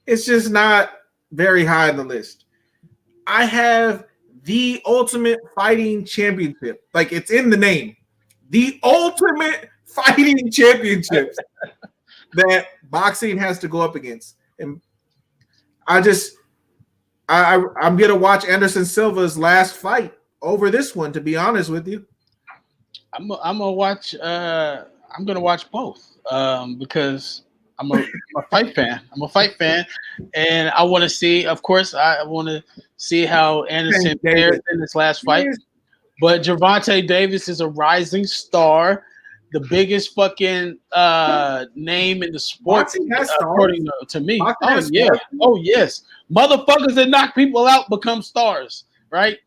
it's just not very high on the list. I have the Ultimate Fighting Championship. Like, it's in the name. The Ultimate Fighting Championships that boxing has to go up against. And I'm going to watch Anderson Silva's last fight over this one, to be honest with you. I'm gonna watch both because I'm a fight fan. I'm a fight fan, and I want to see. Of course, I want to see how Anderson fares in this last fight. But Gervonta Davis is a rising star, the biggest fucking name in the sport, according to me. Oh yes, motherfuckers that knock people out become stars, right?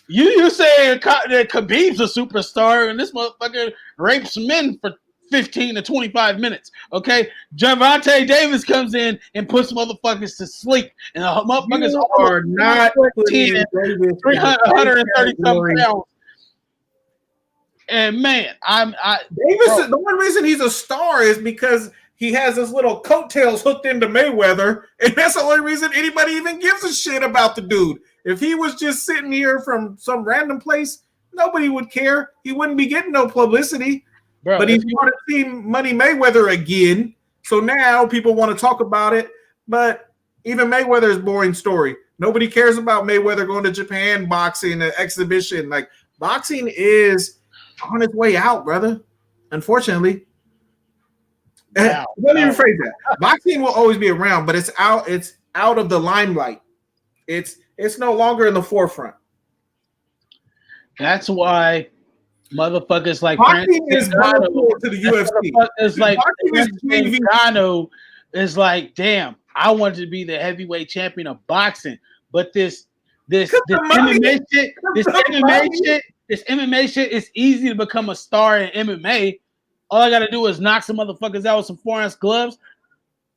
You say that Khabib's a superstar, and this motherfucker rapes men for 15 to 25 minutes. Okay, Gervonta Davis comes in and puts motherfuckers to sleep, and the motherfuckers are not 330 something pounds. And man, Davis. The one reason he's a star is because he has his little coattails hooked into Mayweather, and that's the only reason anybody even gives a shit about the dude. If he was just sitting here from some random place, nobody would care. He wouldn't be getting no publicity. Bro, but he's going to see Money Mayweather again. So now people want to talk about it. But even Mayweather's boring story. Nobody cares about Mayweather going to Japan, boxing, an exhibition. Like, boxing is on its way out, brother. Unfortunately. Wow. Let me rephrase that. Boxing will always be around, but it's out of the limelight. It's no longer in the forefront. That's why motherfuckers like boxing is going to the UFC. It's like Ngannou is like, damn, I wanted to be the heavyweight champion of boxing, but this MMA shit is easy to become a star in MMA. All I gotta do is knock some motherfuckers out with some 4-ounce gloves.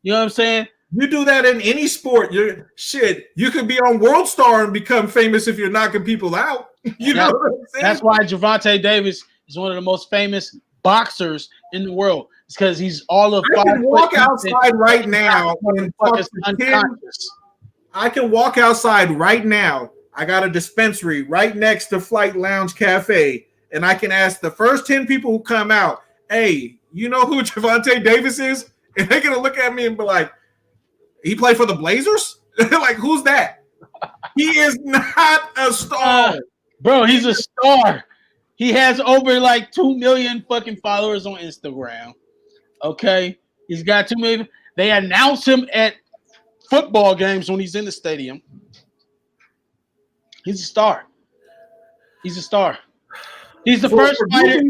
You know what I'm saying? You do that in any sport. You could be on World Star and become famous if you're knocking people out. You know what I'm saying? That's why Gervonta Davis is one of the most famous boxers in the world. It's because he's all of I 5 can walk foot. outside right now and talk to unconscious. I can walk outside right now. I got a dispensary right next to Flight Lounge Cafe, and I can ask the first 10 people who come out, hey, you know who Gervonta Davis is? And they're going to look at me and be like, he played for the Blazers? Like, who's that? He is not a star. Bro, he's a star. He has over like 2 million fucking followers on Instagram. Okay? He's got 2 million. They announce him at football games when he's in the stadium. He's a star. He's a star. He's the first fighter.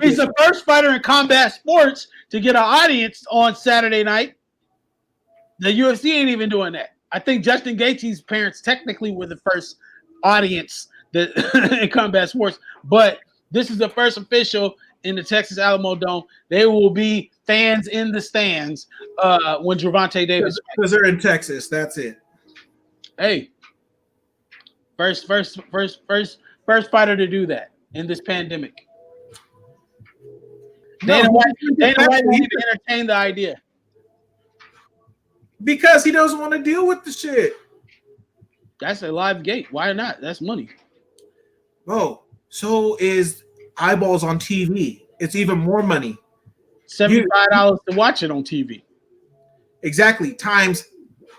He's the first fighter in combat sports to get an audience on Saturday night. The UFC ain't even doing that. I think Justin Gaethje's parents technically were the first audience that in combat sports, but this is the first official in the Texas Alamo Dome. There will be fans in the stands when Gervonta Davis, because they're in Texas. That's it. Hey, first fighter to do that in this pandemic. Dana White didn't even entertain the idea because he doesn't want to deal with the shit. That's a live gate. Why not? That's money. Oh, so is eyeballs on TV. It's even more money. $75 to watch it on TV. Exactly. Times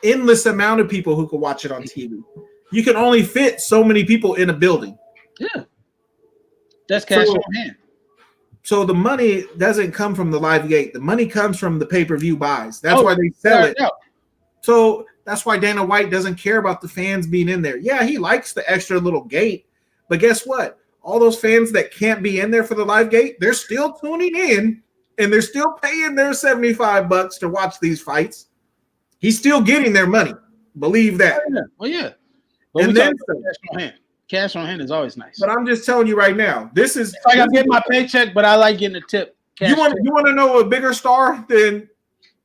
endless amount of people who can watch it on TV. You can only fit so many people in a building. Yeah. That's cash on hand. So the money doesn't come from the live gate. The money comes from the pay-per-view buys. That's why they sell it. So that's why Dana White doesn't care about the fans being in there. Yeah, he likes the extra little gate. But guess what? All those fans that can't be in there for the live gate, they're still tuning in and they're still paying their $75 to watch these fights. He's still getting their money. Believe that. Oh, yeah. But and then cash on hand. Cash on hand is always nice. But I'm just telling you right now, this is like I get my paycheck, but I like getting a tip. You want to know a bigger star than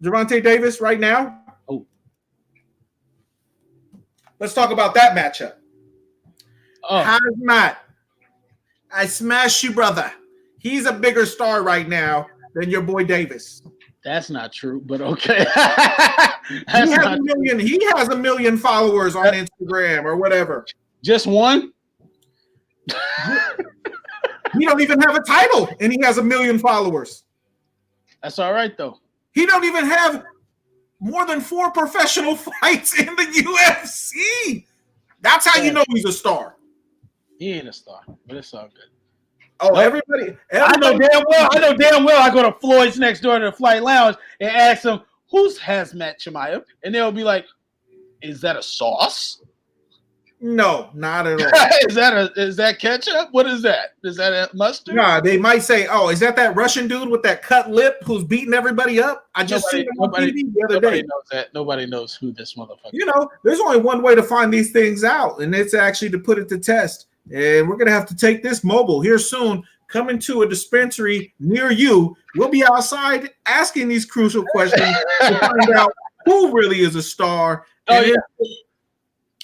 Gervonta Davis right now? Oh. Let's talk about that matchup. Oh. Hazmat. I smash you, brother. He's a bigger star right now than your boy Davis. That's not true, but okay. He has a million followers on Instagram or whatever. Just one? He don't even have a title, and he has 1 million followers. That's all right, though. He don't even have more than 4 professional fights in the UFC. That's how you know he's a star. He ain't a star, but it's all good. Oh, everybody I know damn well I go to Floyd's next door to the Flight Lounge and ask them, who's Hazmat Chimaev? And they'll be like, is that a sauce? No, not at all. Is that ketchup? What is that? Is that a mustard? Nah, they might say, oh, is that Russian dude with that cut lip who's beating everybody up? I just seen him on TV the other day. Knows that. Nobody knows who this motherfucker is. You know, there's only one way to find these things out, and it's actually to put it to test. And we're going to have to take this mobile here soon, coming to a dispensary near you. We'll be outside asking these crucial questions to find out who really is a star.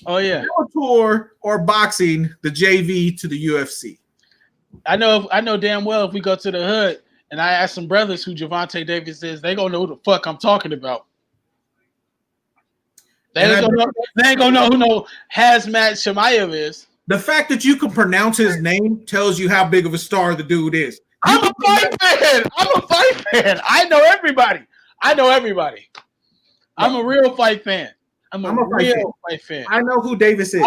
Oh, yeah. Tour or boxing, the JV to the UFC. I know damn well if we go to the hood and I ask some brothers who Gervonta Davis is, they going to know who the fuck I'm talking about. They ain't going to know who no Hazmat Chimaev is. The fact that you can pronounce his name tells you how big of a star the dude is. I'm a fight fan. I know everybody. I'm a real fight fan. I'm a real fight fan. I know who Davis is.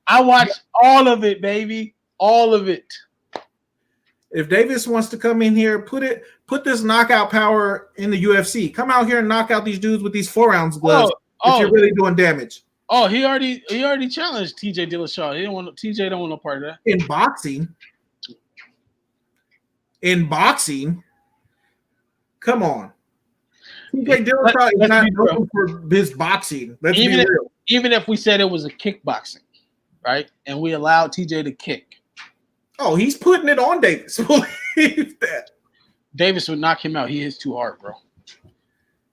I watch all of it, baby. All of it. If Davis wants to come in here, put this knockout power in the UFC. Come out here and knock out these dudes with these 4-ounce gloves if you're really doing damage. Oh, he already challenged TJ Dillashaw. TJ don't want no part of that. In boxing, come on. TJ Dillashaw is not known for his boxing. Let's be real. Even if we said it was a kickboxing, right? And we allowed TJ to kick. Oh, he's putting it on Davis. Believe that. Davis would knock him out. He hits too hard, bro.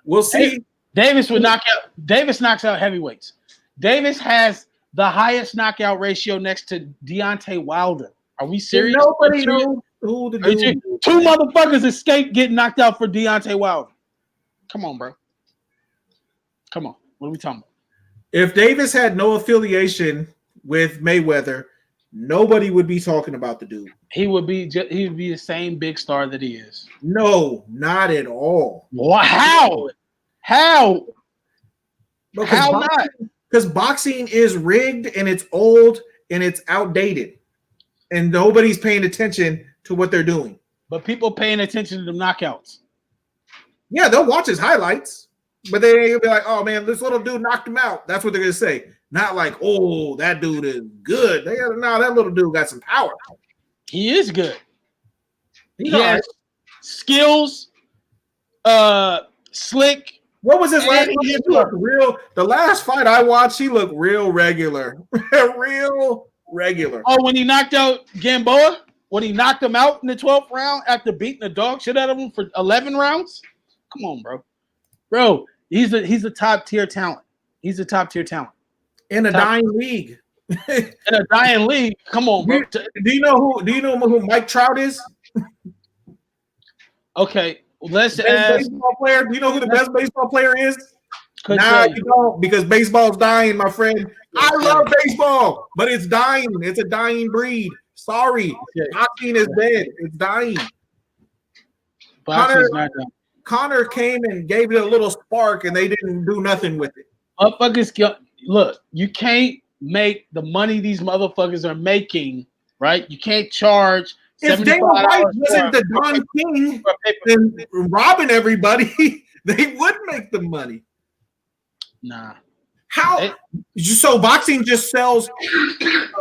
We'll see. Davis knocks out heavyweights. Davis has the highest knockout ratio next to Deontay Wilder. Are we serious? Who the Two dude? motherfuckers escaped getting knocked out for Deontay Wilder. Come on, bro. Come on. What are we talking about? If Davis had no affiliation with Mayweather, nobody would be talking about the dude. He would be the same big star that he is. No, not at all. Wow. How? How not? Because boxing is rigged and it's old and it's outdated. And nobody's paying attention to what they're doing. But people paying attention to the knockouts. Yeah, they'll watch his highlights, but they ain't gonna be like, oh man, this little dude knocked him out. That's what they're gonna say. Not like, oh, that dude is good. No, that little dude got some power. He is good. He has right. Skills, slick. What was his last fight? The last fight I watched, he looked real regular. Real regular. Oh, when he knocked out Gamboa? When he knocked him out in the 12th round after beating the dog shit out of him for 11 rounds? Come on, bro. Bro, he's a top tier talent. He's a top tier talent. In a dying league. In a dying league. Come on, bro. Do you know who Mike Trout is? Okay, let's ask. Baseball player. Do you know who the best baseball player is? Nah, you don't, because baseball's dying, my friend. I love baseball, but it's dying. It's a dying breed. Sorry, boxing is dead. It's dying. Connor came and gave it a little spark, and they didn't do nothing with it. Motherfuckers, look, you can't make the money these motherfuckers are making, right? You can't charge. If Dana White wasn't the Don King and robbing everybody, they would make the money. Nah. How? So boxing just sells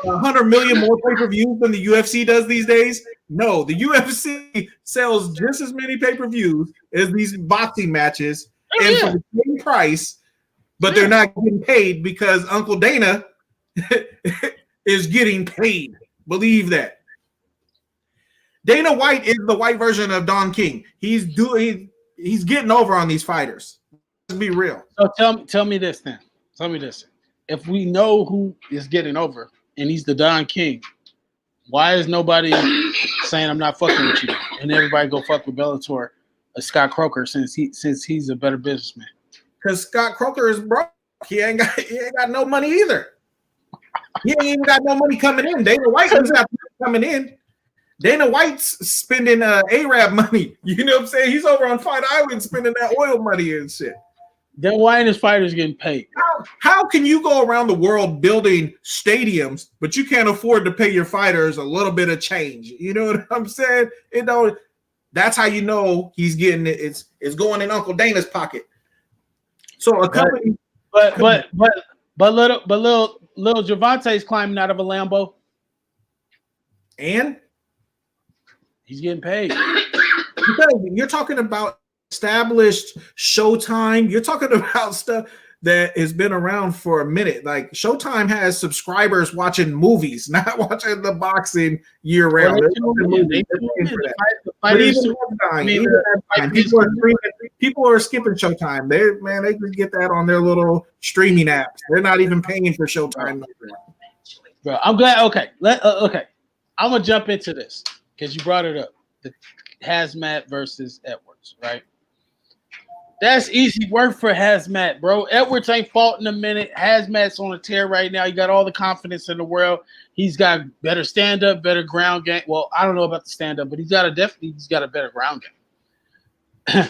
100 million more pay-per-views than the UFC does these days? No, the UFC sells just as many pay-per-views as these boxing matches, and for the same price, but they're not getting paid because Uncle Dana is getting paid. Believe that. Dana White is the white version of Don King. He's getting over on these fighters. Let's be real. So tell me this then. Tell me this. If we know who is getting over and he's the Don King, why is nobody saying I'm not fucking with you? And everybody go fuck with Bellator, Scott Coker, since he's a better businessman. Because Scott Coker is broke. He ain't got no money either. He ain't even got no money coming in. Dana White has got money coming in. Dana White's spending Arab money. You know what I'm saying? He's over on Fight Island spending that oil money and shit. Then why ain't his fighters getting paid? How can you go around the world building stadiums, but you can't afford to pay your fighters a little bit of change? You know what I'm saying? That's how you know he's getting it. It's going in Uncle Dana's pocket. So a company, but little Gervonta's climbing out of a Lambo, and he's getting paid. Because you're talking about established Showtime. You're talking about stuff that has been around for a minute. Like Showtime has subscribers watching movies, not watching the boxing year round. People are skipping Showtime. They can get that on their little streaming apps. They're not even paying for Showtime. Bro, I'm glad. Okay, okay. I'm gonna jump into this because you brought it up. The Hazmat versus Edwards, right? That's easy work for Hazmat, bro. Edwards ain't fought in a minute. Hazmat's on a tear right now. He got all the confidence in the world. He's got better stand-up, better ground game. Well, I don't know about the stand-up, but he's got a better ground game.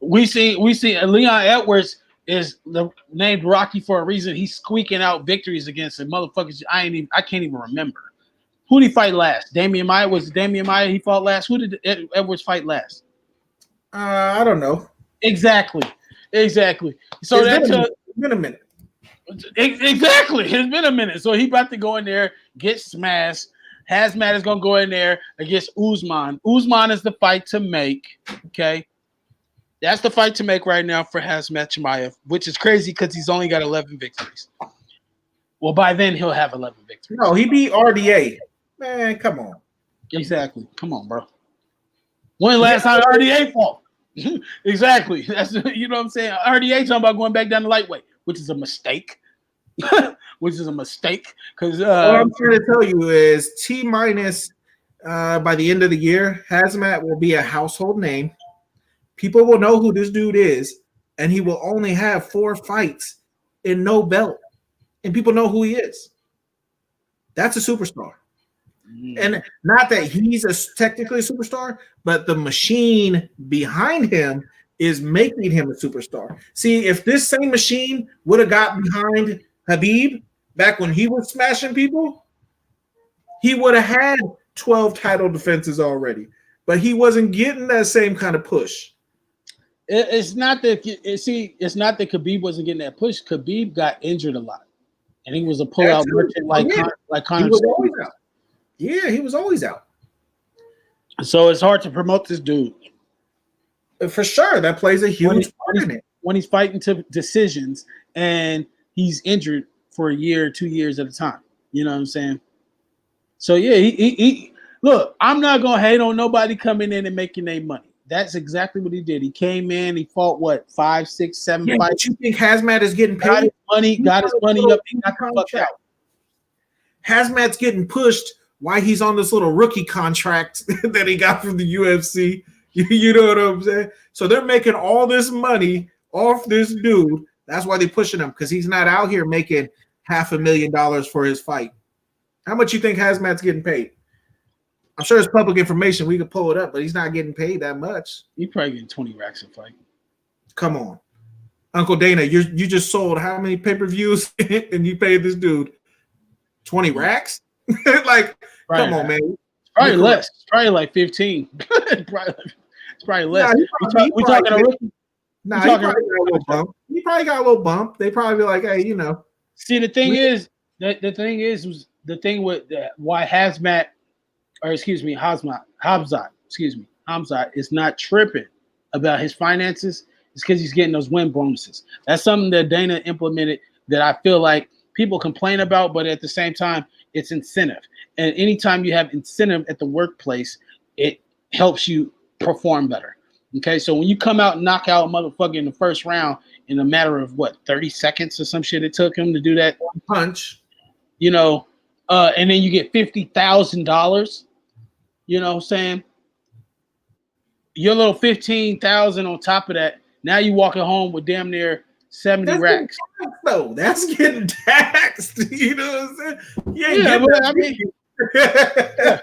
we see Leon Edwards is named Rocky for a reason. He's squeaking out victories against the motherfuckers. I can't even remember. Who did he fight last? Damian Maia? Was it Damian Maia he fought last? Who did Edwards fight last? I don't know. Exactly. So it's been a minute. Exactly. It's been a minute. So he about to go in there, get smashed. Hazmat is gonna go in there against Usman. Usman is the fight to make. Okay. That's the fight to make right now for Hazmat Chimaev, which is crazy because he's only got 11 victories. Well, by then he'll have 11 victories. No, he beat RDA. Man, come on. Exactly. Come on, bro. When last time RDA fought? Exactly. That's, you know what I'm saying? RDA talking about going back down to lightweight, which is a mistake. Because what I'm trying to tell you is T-minus by the end of the year, Hazmat will be a household name. People will know who this dude is, and he will only have 4 fights and no belt, and people know who he is. That's a superstar. And not that he's technically a superstar, but the machine behind him is making him a superstar. See, if this same machine would have got behind Khabib back when he was smashing people, he would have had 12 title defenses already. But he wasn't getting that same kind of push. It's not that Khabib wasn't getting that push. Khabib got injured a lot, and he was a pullout merchant like Conor. He was always out. Yeah, he was always out. So it's hard to promote this dude. For sure, that plays a huge part in it. When he's fighting to decisions and he's injured for a year or 2 years at a time. You know what I'm saying? So yeah, he look, I'm not gonna hate on nobody coming in and making their money. That's exactly what he did. He came in, he fought what 5, 6, 7 fights. But you think Hazmat is getting paid? Got his money up, he got the fuck out. Hazmat's getting pushed. Why he's on this little rookie contract that he got from the UFC. You know what I'm saying? So they're making all this money off this dude. That's why they're pushing him, because he's not out here making $500,000 for his fight. How much you think Hazmat's getting paid? I'm sure it's public information. We could pull it up, but he's not getting paid that much. He's probably getting 20 racks a fight. Come on. Uncle Dana, you just sold how many pay-per-views and you paid this dude 20 racks? Like, right, come on, man. It's probably less. It's probably like 15. It's probably less. We talking a rookie? Nah, he probably got a little bump. He probably got a little bump. They probably be like, hey, you know. See, the thing is with why Hamzat is not tripping about his finances is because he's getting those win bonuses. That's something that Dana implemented that I feel like people complain about, but at the same time, it's incentive. And anytime you have incentive at the workplace, it helps you perform better. Okay, so when you come out and knock out a motherfucker in the first round in a matter of 30 seconds or some shit it took him to do that punch, you know, and then you get $50,000, you know what I'm saying? Your little $15,000 on top of that, now you walking home with damn near 70 racks. No, that's getting taxed. You know what I'm saying?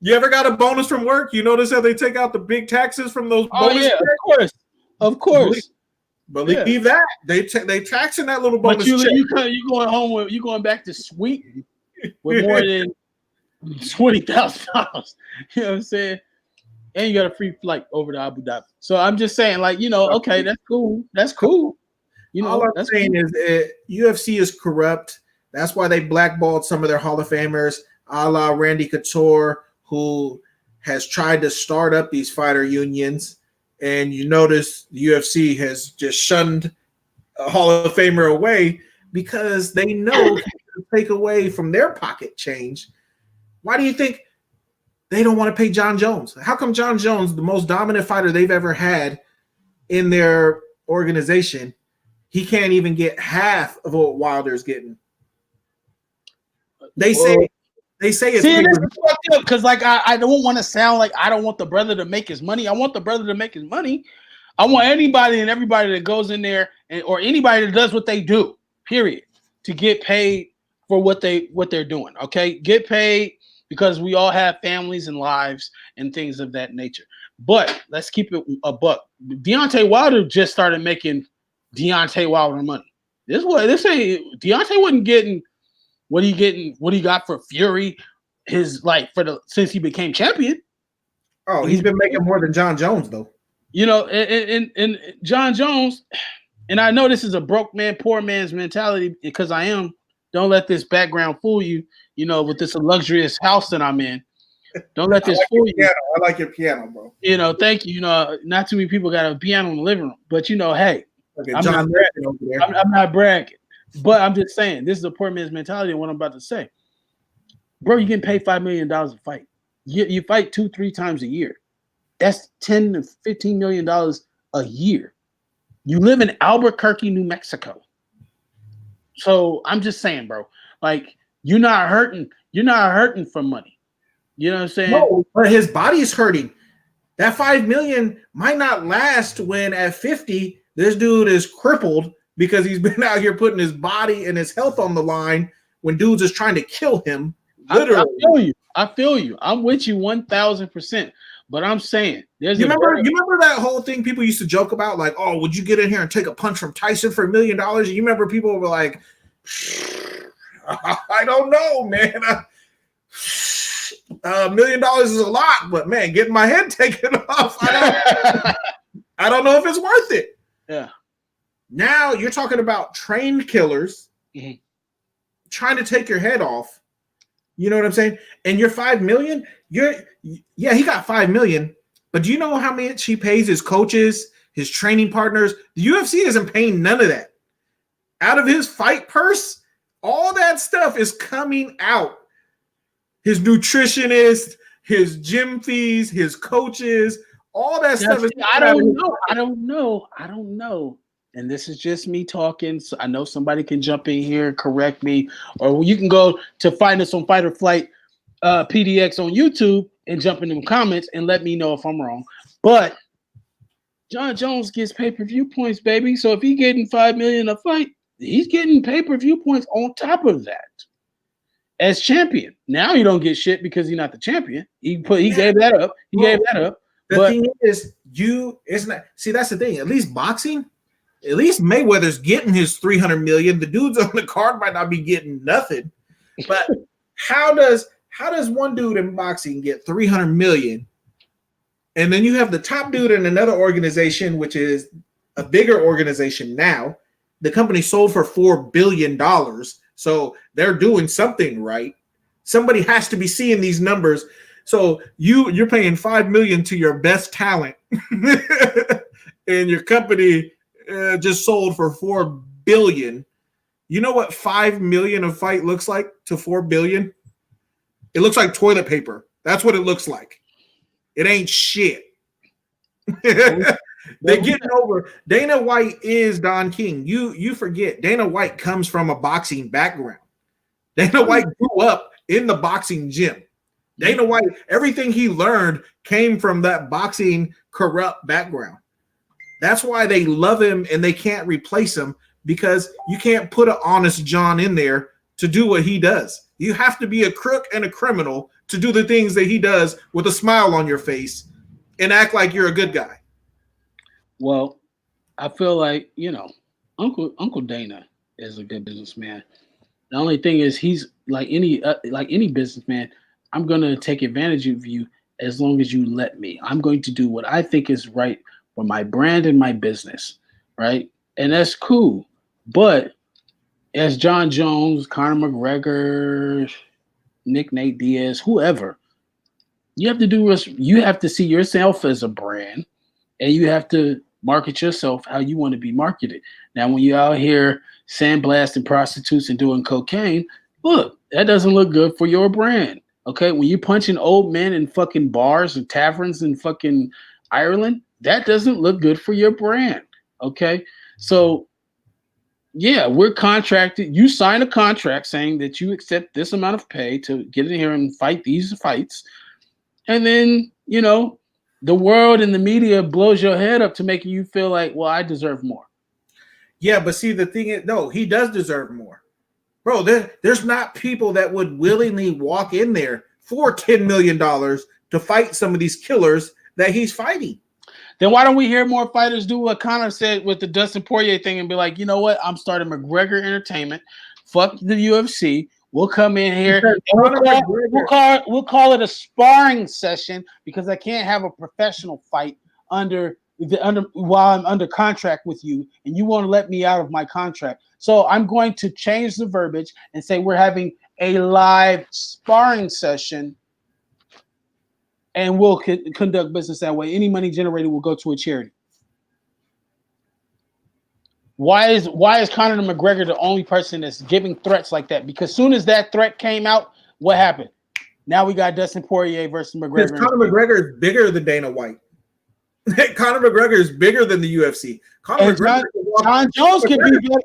You ever got a bonus from work? You notice how they take out the big taxes from those bonus checks? Of course. Believe that. They taxing that little bonus check. But you going home with you going back to Sweden with more than $20,000. You know what I'm saying? And you got a free flight over to Abu Dhabi. So I'm just saying, okay, that's cool. That's cool. You know, all I'm saying is UFC is corrupt. That's why they blackballed some of their Hall of Famers, a la Randy Couture, who has tried to start up these fighter unions. And you notice the UFC has just shunned a Hall of Famer away because they know to take away from their pocket change. Why do you think they don't want to pay John Jones? How come John Jones, the most dominant fighter they've ever had in their organization, he can't even get half of what Wilder's getting? They say it's fucked up because I don't want to sound like I don't want the brother to make his money. I want the brother to make his money. I want anybody and everybody that goes in there or anybody that does what they do, period, to get paid for what they're doing. Okay, get paid because we all have families and lives and things of that nature. But let's keep it a buck. Deontay Wilder just started making Deontay Wilder money. Deontay wasn't getting what he got for Fury, since he became champion. Oh, he's been making more than John Jones though. You know, and John Jones, and I know this is a broke man, poor man's mentality because I am. Don't let this background fool you, you know, with this luxurious house that I'm in. Don't let this fool you. I like your piano, bro. You know, thank you. You know, not too many people got a piano in the living room, but you know, hey, I'm not bragging. But I'm just saying, this is a poor man's mentality. And what I'm about to say, bro, you getting paid $5 million a fight. You fight 2-3 times a year. That's $10 to $15 million a year. You live in Albuquerque, New Mexico. So I'm just saying, bro, like you're not hurting for money. You know what I'm saying? No, but his body's hurting. That 5 million might not last when at 50, this dude is crippled because he's been out here putting his body and his health on the line when dudes is trying to kill him. Literally. I feel you. I feel you. I'm with you 1,000%. But I'm saying you remember that whole thing people used to joke about, like, oh, would you get in here and take a punch from Tyson for $1 million? You remember people were like, I don't know, man. $1 million is a lot, but man, getting my head taken off, I don't know if it's worth it. Yeah. Now you're talking about trained killers trying to take your head off. You know what I'm saying? And your 5 million, he got 5 million, but do you know how much he pays his coaches, his training partners? The UFC isn't paying none of that. Out of his fight purse, all that stuff is coming out. His nutritionist, his gym fees, his coaches, all that stuff is. I don't know. And this is just me talking. So I know somebody can jump in here and correct me, or you can go to find us on Fight or Flight PDX on YouTube and jump in the comments and let me know if I'm wrong. But Jon Jones gets pay-per-view points, baby. So if he's getting 5 million a fight, he's getting pay-per-view points on top of that. As champion. Now you don't get shit because he's not the champion. He gave that up. The thing is, that's the thing. At least boxing. At least Mayweather's getting his 300 million. The dudes on the card might not be getting nothing. But how does one dude in boxing get 300 million? And then you have the top dude in another organization, which is a bigger organization now. The company sold for $4 billion. So they're doing something right. Somebody has to be seeing these numbers. So you're paying 5 million to your best talent, and your company just sold for $4 billion. You know what 5 million a fight looks like to 4 billion? It looks like toilet paper. That's what it looks like. It ain't shit. They're getting over. Dana White is Don King. You forget. Dana White comes from a boxing background. Dana White grew up in the boxing gym. Dana White, everything he learned came from that boxing corrupt background. That's why they love him and they can't replace him, because you can't put an honest John in there to do what he does. You have to be a crook and a criminal to do the things that he does with a smile on your face and act like you're a good guy. Well, I feel like, Uncle Dana is a good businessman. The only thing is, he's like any businessman. I'm going to take advantage of you as long as you let me. I'm going to do what I think is right for my brand and my business, right? And that's cool. But as Jon Jones, Conor McGregor, Nate Diaz, whoever, you have to see yourself as a brand, and you have to market yourself how you want to be marketed. Now, when you're out here sandblasting prostitutes and doing cocaine, look, that doesn't look good for your brand. Okay, when you're punching old men in fucking bars and taverns in fucking Ireland, that doesn't look good for your brand. Okay, so yeah, we're contracted. You sign a contract saying that you accept this amount of pay to get in here and fight these fights, and then the world and the media blows your head up to making you feel like, well, I deserve more. Yeah, but see, the thing is, no, he does deserve more. Bro, there's not people that would willingly walk in there for $10 million to fight some of these killers that he's fighting. Then why don't we hear more fighters do what Conor said with the Dustin Poirier thing and be like, you know what? I'm starting McGregor Entertainment. Fuck the UFC. We'll come in here and we'll call it a sparring session, because I can't have a professional fight while I'm under contract with you, and you want to let me out of my contract. So I'm going to change the verbiage and say we're having a live sparring session, and we'll conduct business that way. Any money generated will go to a charity. Why is Conor McGregor the only person that's giving threats like that? Because soon as that threat came out, what happened? Now we got Dustin Poirier versus McGregor. Because Conor McGregor is bigger than Dana White. Conor McGregor is bigger than the UFC. Jon Jones can be good.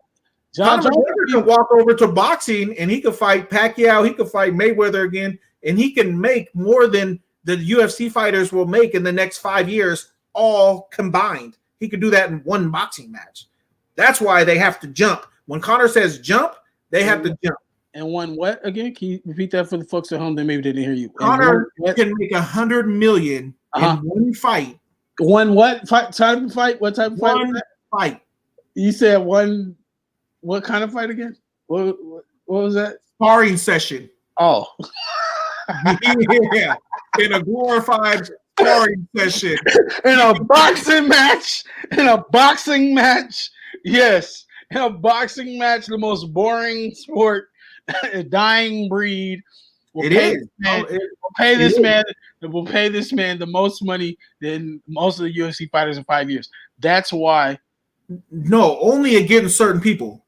Conor McGregor can walk over to boxing and he could fight Pacquiao. He could fight Mayweather again, and he can make more than the UFC fighters will make in the next 5 years, all combined. He could do that in one boxing match. That's why they have to jump. When Conor says jump, they have to jump. And one what again? Can you repeat that for the folks at home that maybe didn't hear you? Conor can make $100 million in one fight. One what type of fight? What type of fight? One fight. You said one. What kind of fight again? What was that? Sparring session. Oh, yeah, in a glorified sparring session. In a boxing match. In a boxing match. Yes, in a boxing match, the most boring sport, a dying breed. It is. We'll pay this man the most money than most of the UFC fighters in 5 years. That's why. No, only against certain people.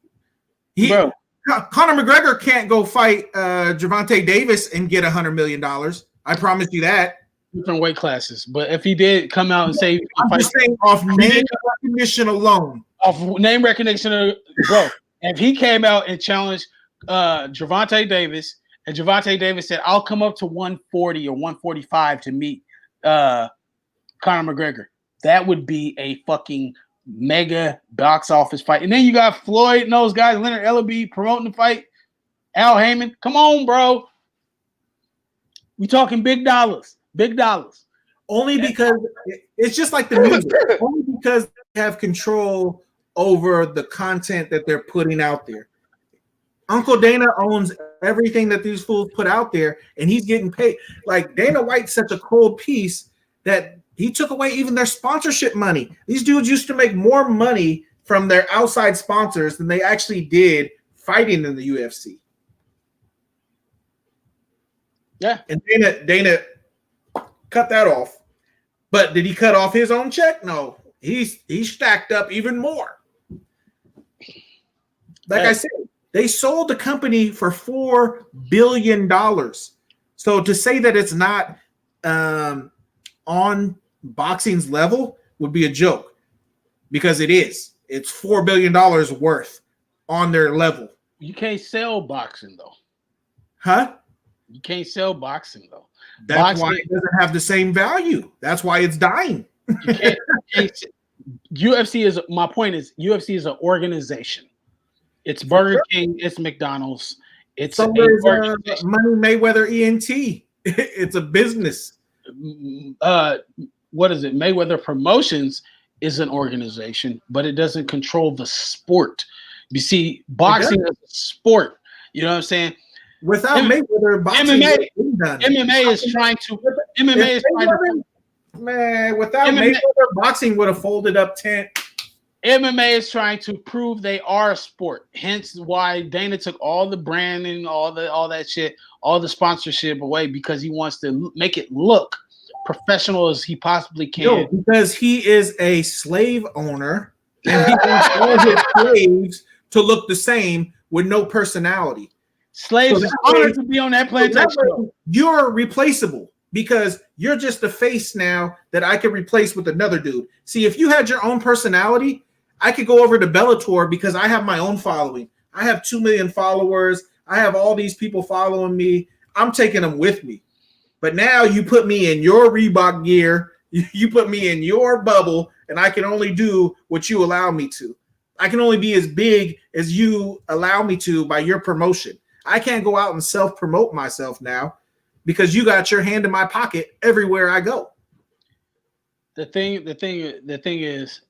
Conor McGregor can't go fight Gervonta Davis and get $100 million. I promise you that. Different weight classes, but if he did come out and say, I'm just saying off name recognition alone. Off name recognition, bro. If he came out and challenged Gervonta Davis, and Gervonta Davis said, "I'll come up to 140 or 145 to meet Conor McGregor," that would be a fucking mega box office fight. And then you got Floyd and those guys, Leonard Ellaby promoting the fight. Al Heyman, come on, bro. We talking big dollars. Big dollars. Only because it's just like the music. Only because they have control over the content that they're putting out there. Uncle Dana owns everything that these fools put out there, and he's getting paid. Like Dana White's such a cold piece that he took away even their sponsorship money. These dudes used to make more money from their outside sponsors than they actually did fighting in the UFC. Yeah. And Dana cut that off. But did he cut off his own check? No. He's stacked up even more. Like I said, they sold the company for $4 billion. So to say that it's not on boxing's level would be a joke, because it is. It's $4 billion worth on their level. You can't sell boxing though. Huh? You can't sell boxing though. That's why it doesn't have the same value. That's why it's dying. UFC is, my point is, UFC is an organization. It's Burger King, it's McDonald's, it's Money Mayweather ENT. It's a business. What is it? Mayweather Promotions is an organization, but it doesn't control the sport. You see, boxing is a sport. You know what I'm saying? Without Mayweather, boxing MMA is trying to. Man, without Mayweather, boxing would have folded up tent. MMA is trying to prove they are a sport. Hence why Dana took all the branding, all that shit, all the sponsorship away, because he wants to make it look professional as he possibly can. No, because he is a slave owner and he wants all his slaves to look the same with no personality. Slaves are honored to be on that plantation. You're replaceable because you're just a face now that I can replace with another dude. See, if you had your own personality, I could go over to Bellator because I have my own following. I have 2 million followers. I have all these people following me. I'm taking them with me. But now you put me in your Reebok gear. You put me in your bubble, and I can only do what you allow me to. I can only be as big as you allow me to by your promotion. I can't go out and self-promote myself now because you got your hand in my pocket everywhere I go. The thing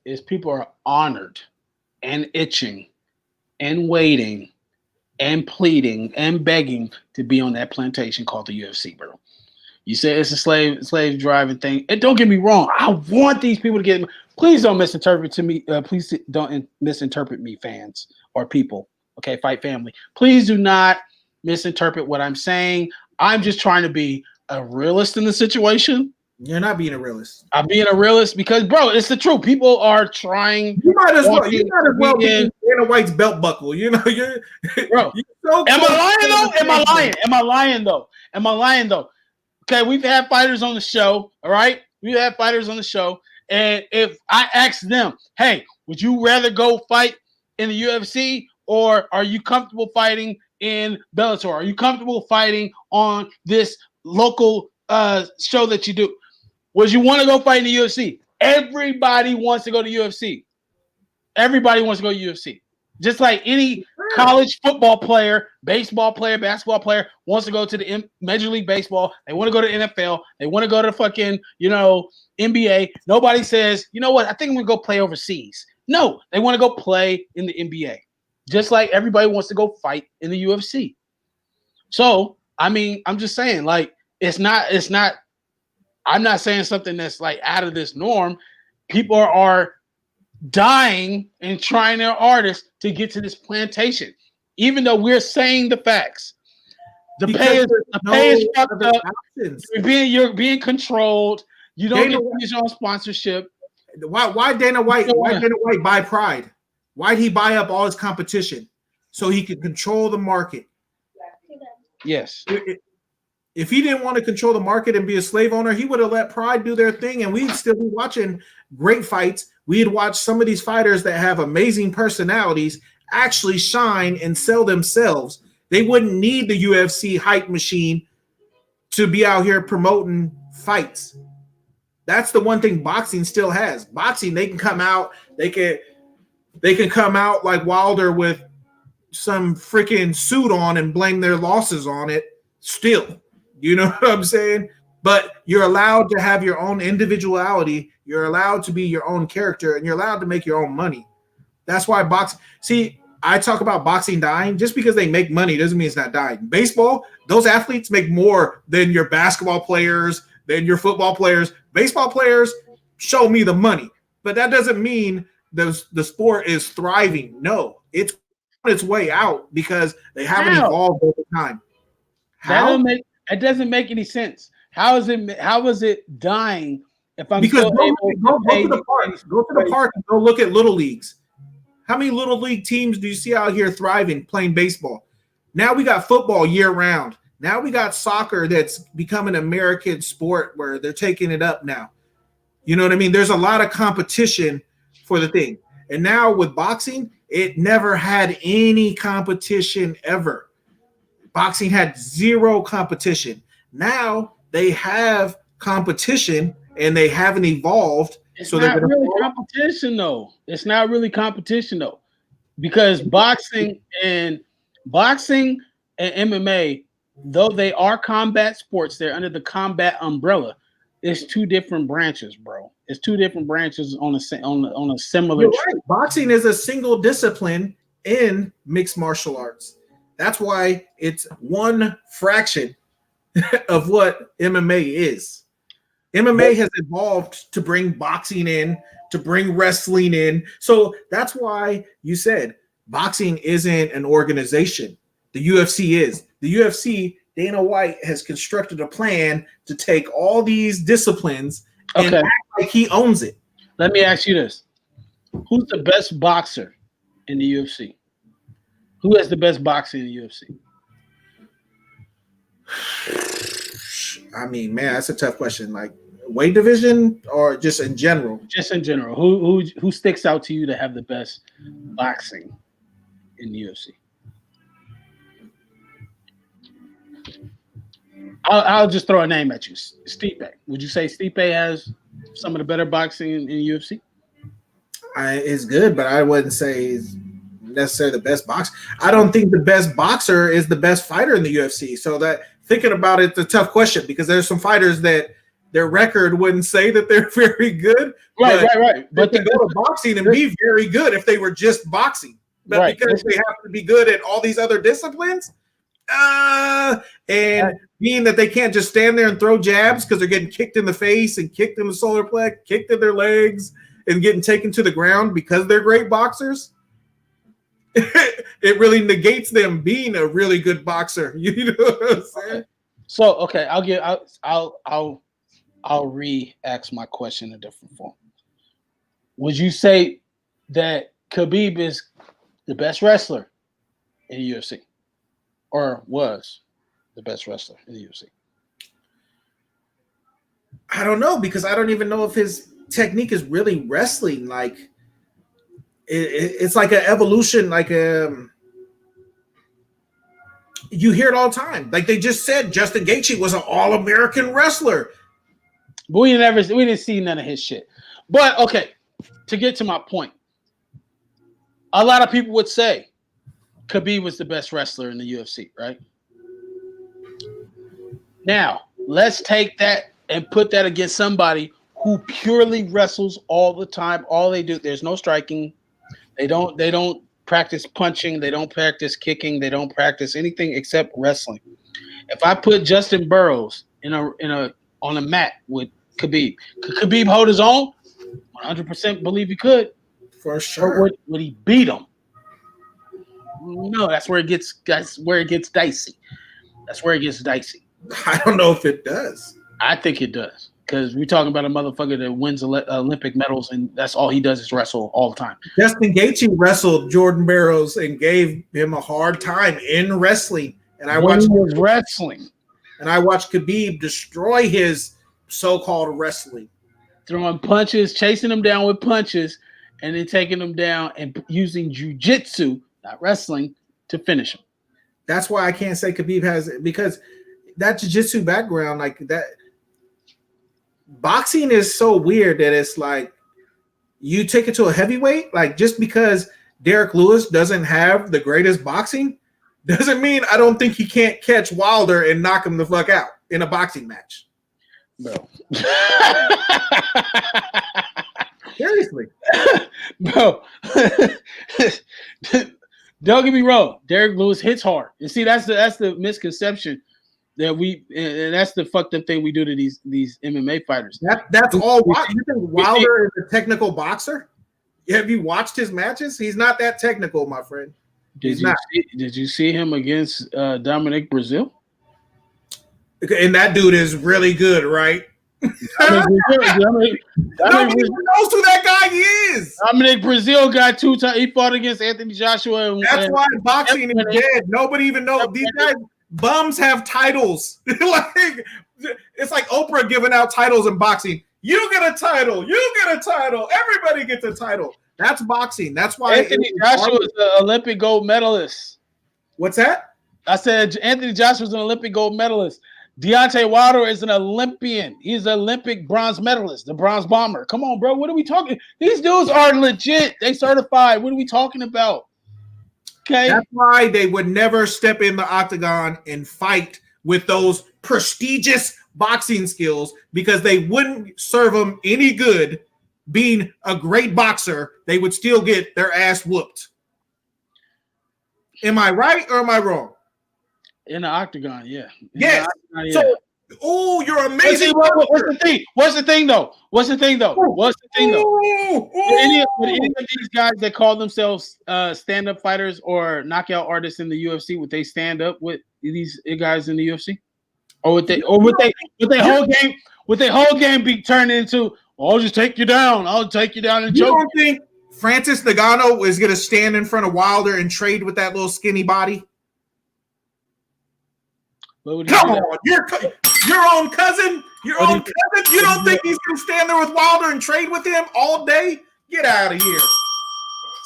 is people are honored and itching and waiting and pleading and begging to be on that plantation called the UFC, bro. You say it's a slave driving thing. And don't get me wrong. I want these people to get. Please don't misinterpret to me. Please don't misinterpret me, fans or people. Okay, fight family. Please do not misinterpret what I'm saying. I'm just trying to be a realist in the situation. You're not being a realist. I'm being a realist because, bro, it's the truth. People are trying. You might as well be Dana White's belt buckle. You know, you're bro. You're so Am I lying though? Am I lying though? Okay, we've had fighters on the show. All right, we've had fighters on the show, and if I ask them, hey, would you rather go fight in the UFC or are you comfortable fighting in Bellator? Are you comfortable fighting on this local show that you do was you want to go fight in the UFC. Everybody wants to go to UFC. Everybody wants to go to UFC. Just like any college football player, baseball player, basketball player wants to go to the Major League Baseball. They want to go to NFL. They want to go to fucking, NBA. Nobody says, you know what? I think I'm going to go play overseas. No, they want to go play in the NBA. Just like everybody wants to go fight in the UFC. So, I mean, I'm just saying, like, it's not, I'm not saying something that's like out of this norm. People are dying and trying their hardest to get to this plantation, even though we're saying the facts. The pay is fucked up. You're being controlled. You don't get your own sponsorship. Why Dana White? Why Dana White buy Pride? Why'd he buy up all his competition so he could control the market? Yes. If he didn't want to control the market and be a slave owner, he would have let Pride do their thing, and we'd still be watching great fights. We'd watch some of these fighters that have amazing personalities actually shine and sell themselves. They wouldn't need the UFC hype machine to be out here promoting fights. That's the one thing boxing still has. Boxing, they can come out, they can come out like Wilder with some freaking suit on and blame their losses on it still. You know what I'm saying? But you're allowed to have your own individuality. You're allowed to be your own character, and you're allowed to make your own money. That's why boxing. See, I talk about boxing dying. Just because they make money doesn't mean it's not dying. Baseball, those athletes make more than your basketball players, than your football players. Baseball players show me the money, but that doesn't mean the sport is thriving. No, it's on its way out because they haven't evolved over time. How? It doesn't make any sense. How is it dying if I'm because still go to the park and go look at little leagues. How many little league teams do you see out here thriving playing baseball? Now we got football year round. Now we got soccer that's become an American sport where they're taking it up now. You know what I mean? There's a lot of competition for the thing. And now with boxing, it never had any competition ever. Boxing had zero competition. Now they have competition and they haven't evolved. It's not really competition though. It's not really competition though. Because boxing and MMA, though they are combat sports, they're under the combat umbrella. It's two different branches, bro. It's two different branches on a similar. You're right. Boxing is a single discipline in mixed martial arts. That's why it's one fraction of what MMA is. MMA has evolved to bring boxing in, to bring wrestling in. So that's why you said boxing isn't an organization. The UFC is. The UFC, Dana White has constructed a plan to take all these disciplines and act like he owns it. Let me ask you this. Who's the best boxer in the UFC? Who has the best boxing in the UFC? I mean, man, that's a tough question. Like weight division or just in general? Just in general. Who sticks out to you to have the best boxing in the UFC? I'll just throw a name at you. Stipe. Would you say Stipe has some of the better boxing in UFC? It's good, but I wouldn't say he's necessarily the best boxer. I don't think the best boxer is the best fighter in the UFC. So that thinking about it, it's a tough question because there's some fighters that their record wouldn't say that they're very good. Right. But they go to boxing and be very good if they were just boxing. But because they have to be good at all these other disciplines, being that they can't just stand there and throw jabs because they're getting kicked in the face and kicked in the solar plex, kicked in their legs, and getting taken to the ground because they're great boxers. It really negates them being a really good boxer. You know what I'm saying? So I'll re-ask my question in a different form. Would you say that Khabib is the best wrestler in the UFC? Or was the best wrestler in the UFC? I don't know because I don't even know if his technique is really wrestling. Like it's like an evolution, like You hear it all the time. Like they just said, Justin Gaethje was an All-American wrestler. But we didn't see none of his shit. But okay, to get to my point, a lot of people would say Khabib was the best wrestler in the UFC, right? Now, let's take that and put that against somebody who purely wrestles all the time. All they do, there's no striking. They don't practice punching. They don't practice kicking. They don't practice anything except wrestling. If I put Justin Burroughs on a mat with Khabib, could Khabib hold his own? 100% believe he could. For sure. Would he beat him? No, that's where it gets dicey. That's where it gets dicey. I don't know if it does. I think it does. Because we're talking about a motherfucker that wins Olympic medals, and that's all he does is wrestle all the time. Justin Gaethje wrestled Jordan Burroughs and gave him a hard time in wrestling. And I watched Khabib destroy his so-called wrestling. Throwing punches, chasing him down with punches, and then taking him down and using jiu-jitsu, not wrestling, to finish him. That's why I can't say Khabib has it, because that jiu-jitsu background, like that. Boxing is so weird that it's like you take it to a heavyweight. Like just because Derek Lewis doesn't have the greatest boxing doesn't mean I don't think he can't catch Wilder and knock him the fuck out in a boxing match. Bro. Seriously. Bro. Don't get me wrong. Derek Lewis hits hard. And see, that's the misconception that and that's the fucked up thing we do to these MMA fighters. That's all. You think Wilder is a technical boxer? Have you watched his matches? He's not that technical, my friend. Did you see him against Dominic Brazil? And that dude is really good, right? Nobody even knows who that guy is. Dominic Brazil got 2 times. He fought against Anthony Joshua. That's why boxing is dead. Nobody even knows. These guys, bums have titles. It's like Oprah giving out titles in boxing. You get a title. You get a title. Everybody gets a title. That's boxing. That's why Anthony Joshua is an Olympic gold medalist. What's that? I said Anthony Joshua is an Olympic gold medalist. Deontay Wilder is an Olympian. He's an Olympic bronze medalist, the bronze bomber. Come on, bro. What are we talking? These dudes are legit. They certified. What are we talking about? Okay. That's why they would never step in the octagon and fight with those prestigious boxing skills, because they wouldn't serve them any good. Being a great boxer, they would still get their ass whooped. Am I right or am I wrong? In the octagon, yeah. Yes. Octagon, yeah. So, you're amazing. What's the thing? What's the thing though? Would any of these guys that call themselves stand-up fighters or knockout artists in the UFC, would they stand up with these guys in the UFC? Or would their whole game be turned into, I'll just take you down. I'll take you down and choke. You don't think Francis Ngannou is going to stand in front of Wilder and trade with that little skinny body? Come on, your own cousin. You don't think he's going to stand there with Wilder and trade with him all day? Get out of here.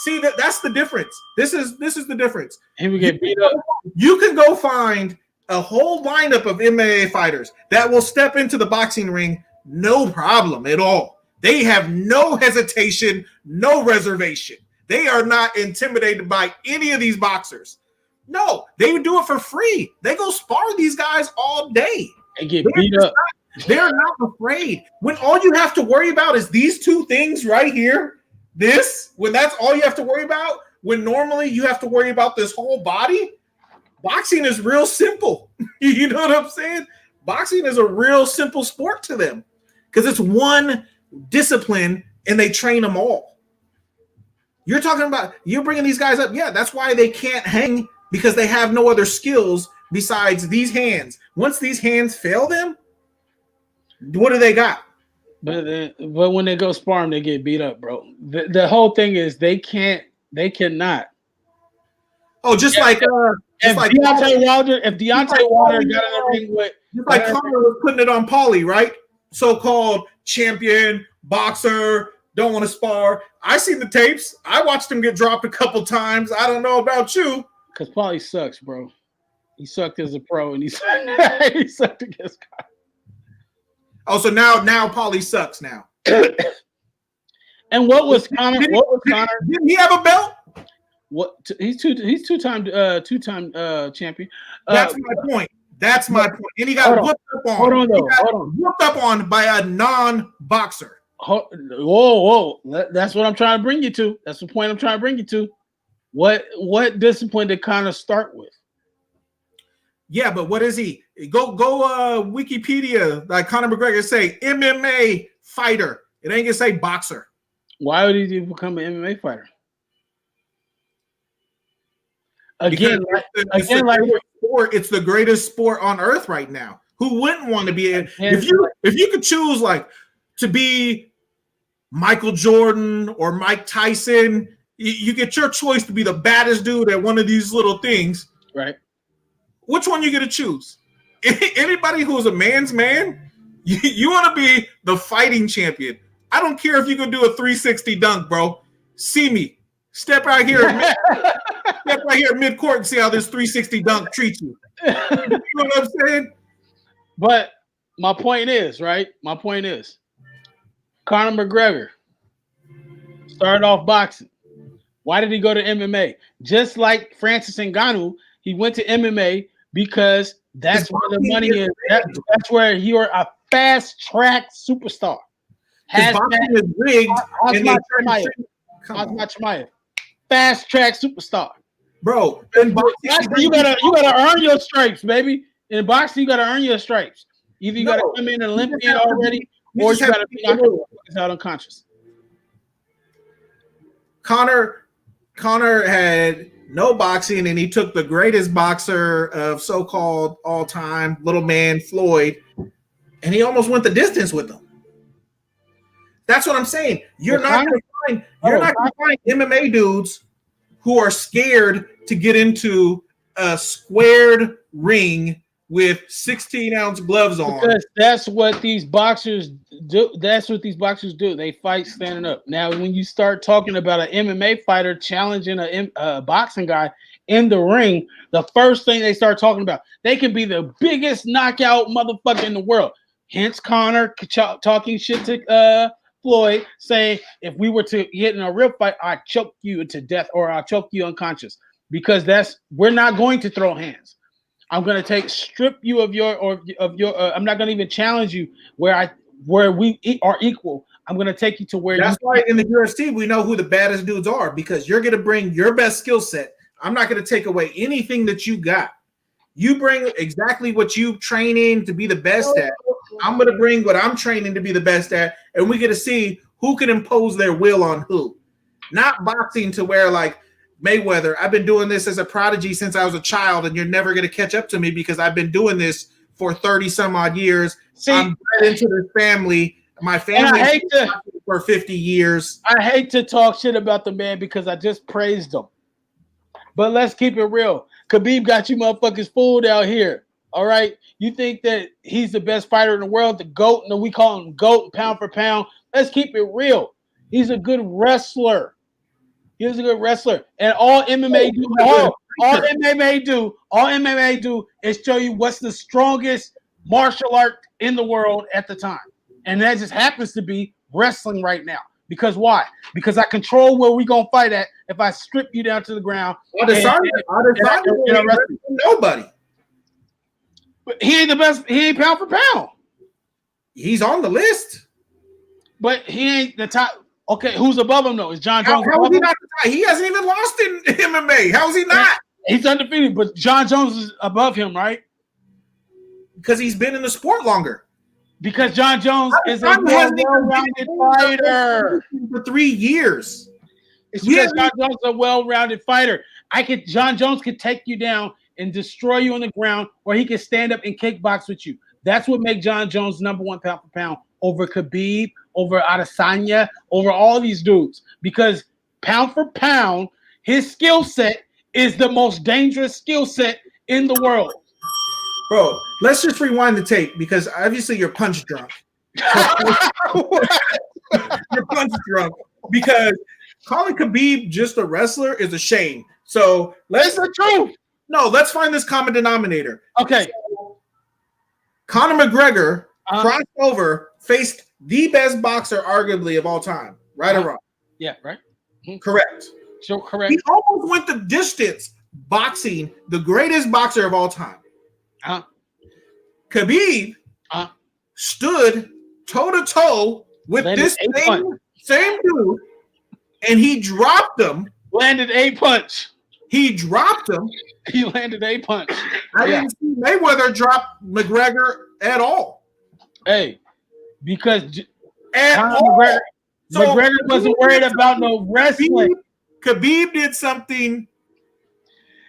See, that's the difference. This is the difference. And we get beat up. You can go find a whole lineup of MMA fighters that will step into the boxing ring, no problem at all. They have no hesitation, no reservation. They are not intimidated by any of these boxers. No, they would do it for free. They go spar these guys all day. And get beat up. They're not afraid. When all you have to worry about is these two things right here, when that's all you have to worry about, when normally you have to worry about this whole body, boxing is real simple. You know what I'm saying? Boxing is a real simple sport to them because it's one discipline and they train them all. You're bringing these guys up. Yeah, that's why they can't hang, because they have no other skills besides these hands. Once these hands fail them, what do they got? But when they go spar them, they get beat up, bro. The whole thing is they cannot. Oh, if Deontay Wilder got in the ring with, just like Conor was putting it on Paulie, right? So-called champion boxer, don't want to spar. I seen the tapes. I watched him get dropped a couple times. I don't know about you. Because Paulie sucks, bro. He sucked as a pro, and he sucked against. Oh, so now Paulie sucks now. And what was Conor? Didn't he have a belt? What he's two-time champion. That's my point. That's my point. And he got whooped up on. Hold on. Whooped up on by a non-boxer. Whoa. That's what I'm trying to bring you to. That's the point I'm trying to bring you to. What discipline did Conor start with? Yeah, but what is he? Go Wikipedia, like Conor McGregor say, MMA fighter. It ain't gonna say boxer. Why would he become an MMA fighter? Again, it's the greatest sport on earth right now. Who wouldn't want to be if you could choose like to be Michael Jordan or Mike Tyson, you get your choice to be the baddest dude at one of these little things. Right. Which one you gonna choose? Anybody who's a man's man, you want to be the fighting champion. I don't care if you can do a 360 dunk, bro. See me. Step right here mid-court and see how this 360 dunk treats you. You know what I'm saying? But my point is, Conor McGregor started off boxing. Why did he go to MMA? Just like Francis Ngannou, he went to MMA because that's where the money is. That's where you're a fast-track superstar. Boxing is rigged. Fast-track superstar. Bro, in boxing, you gotta earn your stripes, baby. In boxing, you gotta earn your stripes. Either you gotta come in Olympian already, or you gotta be out unconscious. Conor had no boxing, and he took the greatest boxer of so-called all time, little man Floyd, and he almost went the distance with him. That's what I'm saying. You're not going to find MMA dudes who are scared to get into a squared ring with 16-ounce gloves on. Because that's what these boxers do. They fight standing up. Now, when you start talking about an MMA fighter challenging a boxing guy in the ring, the first thing they start talking about, they can be the biggest knockout motherfucker in the world. Hence, Conor talking shit to Floyd, saying, if we were to get in a real fight, I'd choke you to death or I'll choke you unconscious. Because we're not going to throw hands. I'm going to strip you of your I'm not going to even challenge you where we are equal. I'm going to take you to where that's why in the UFC we know who the baddest dudes are, because you're going to bring your best skill set. I'm not going to take away anything that you got. You bring exactly what you training to be the best at. I'm going to bring what I'm training to be the best at, and we get to see who can impose their will on who. Not boxing to where like Mayweather, I've been doing this as a prodigy since I was a child, and you're never going to catch up to me because I've been doing this for 30 some odd years. See, I'm bred into this family. My family for 50 years. I hate to talk shit about the man because I just praised him. But let's keep it real. Khabib got you motherfuckers fooled out here. All right. You think that he's the best fighter in the world, the GOAT, and we call him GOAT pound for pound. Let's keep it real. He's a good wrestler. He's a good wrestler. And all MMA do is show you what's the strongest martial art in the world at the time. And that just happens to be wrestling right now. Because why? Because I control where we gonna fight at if I strip you down to the ground. Nobody. But he ain't the best. He ain't pound for pound. He's on the list. But he ain't the top. Okay, who's above him though? Is John Jones? How is he not the top? He hasn't even lost in MMA. How is he not? He's undefeated, but John Jones is above him, right? Because he's been in the sport longer. Because John Jones is a well-rounded fighter for 3 years. It's because John Jones is a well-rounded fighter. John Jones could take you down and destroy you on the ground, or he can stand up and kickbox with you. That's what makes John Jones number one pound for pound over Khabib, over Adesanya, over all these dudes. Because pound for pound, his skill set is the most dangerous skill set in the world. Bro, let's just rewind the tape because obviously you're punch drunk. You're punch drunk because calling Khabib just a wrestler is a shame. So that's the truth. No, let's find this common denominator. Okay. Conor McGregor crossed over, faced the best boxer, arguably, of all time. Right or wrong? Yeah, right. Correct. So correct. He almost went the distance boxing the greatest boxer of all time. Khabib stood toe-to-toe with this same dude, and he dropped him. Landed a punch. He dropped him. He landed a punch. I didn't see Mayweather drop McGregor at all. Hey, because McGregor wasn't worried about no wrestling. Khabib did something.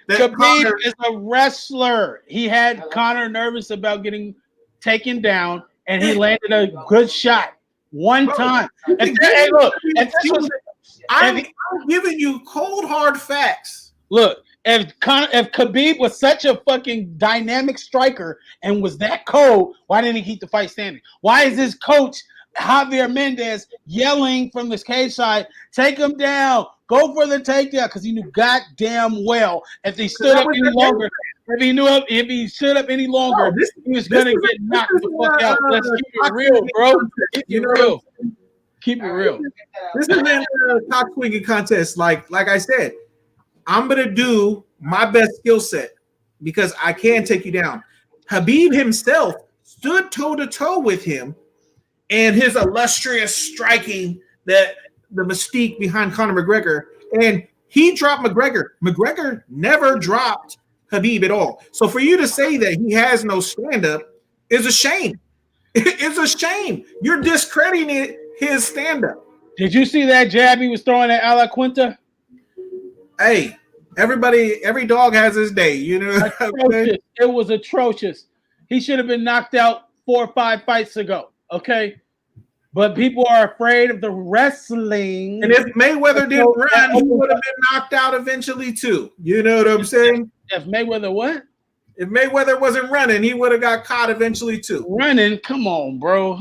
Khabib is a wrestler. He had Conor nervous about getting taken down, and he landed a good shot one time. And hey, look, I'm giving you cold hard facts. Look, if Khabib was such a fucking dynamic striker and was that cold, why didn't he keep the fight standing? Why is his coach Javier Mendez yelling from this cage side, "Take him down, go for the takedown"? Because he knew goddamn well if he stood up any longer, if he stood up any longer, he was gonna get knocked the fuck out. Let's keep it real, bro. Keep it real. Keep it real. This is a cock swinging contest. Like I said, I'm gonna do my best skill set because I can take you down. Khabib himself stood toe to toe with him, and his illustrious striking, that the mystique behind Conor McGregor, and he dropped McGregor. McGregor never dropped Khabib at all. So for you to say that he has no stand-up is a shame. It's a shame. You're discrediting his stand-up. Did you see that jab he was throwing at Ala Quinta? Hey, every dog has his day, you know. It was atrocious. He should have been knocked out 4 or 5 fights ago. Okay. But people are afraid of the wrestling. And if Mayweather didn't run, he would have been knocked out eventually too. You know what I'm saying? If Mayweather what? If Mayweather wasn't running, he would have got caught eventually too. Running? Come on, bro.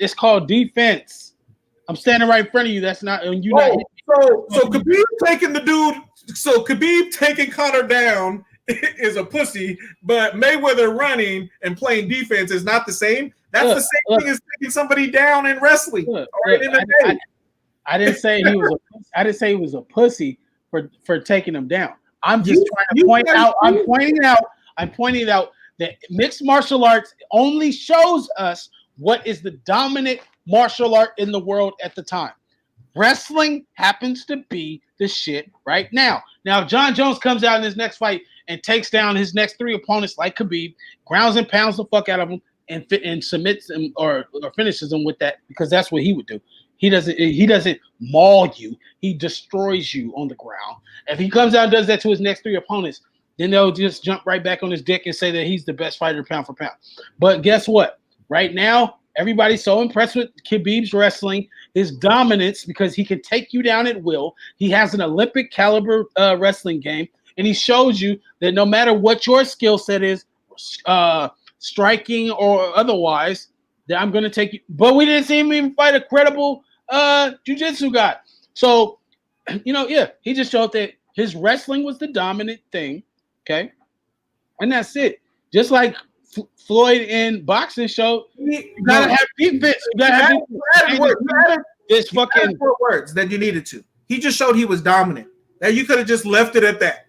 It's called defense. I'm standing right in front of you. That's not. And you. So Khabib taking the dude. So Khabib taking Conor down is a pussy, but Mayweather running and playing defense is not the same. That's the same thing as taking somebody down in wrestling. I didn't say he was. I didn't say he was a pussy for taking him down. I'm just trying to point out. I'm pointing out that mixed martial arts only shows us what is the dominant martial art in the world at the time. Wrestling happens to be the shit right now. Now, if John Jones comes out in his next fight and takes down his next 3 opponents like Khabib, grounds and pounds the fuck out of him, and submits him or finishes him with that, because that's what he would do. He doesn't maul you. He destroys you on the ground. If he comes out and does that to his next 3 opponents, then they'll just jump right back on his dick and say that he's the best fighter pound for pound. But guess what? Right now, everybody's so impressed with Khabib's wrestling, his dominance, because he can take you down at will. He has an Olympic caliber wrestling game, and he shows you that no matter what your skill set is, striking or otherwise, that I'm going to take you. But we didn't see him even fight a credible jiu-jitsu guy. So, he just showed that his wrestling was the dominant thing, okay? And that's it. Just like Floyd in boxing showed, you got to have defense. You got to have this fucking words that you needed to. He just showed he was dominant. Now you could have just left it at that.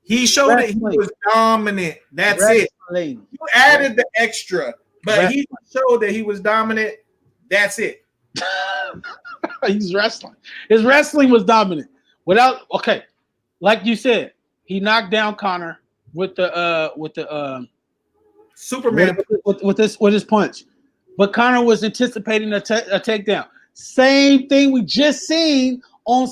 He showed that he was dominant. That's it. You added the extra, but he showed that he was dominant. That's it. He's wrestling. His wrestling was dominant. Like you said, he knocked down Conor with the Superman with his punch, but Conor was anticipating a takedown. Same thing we just seen on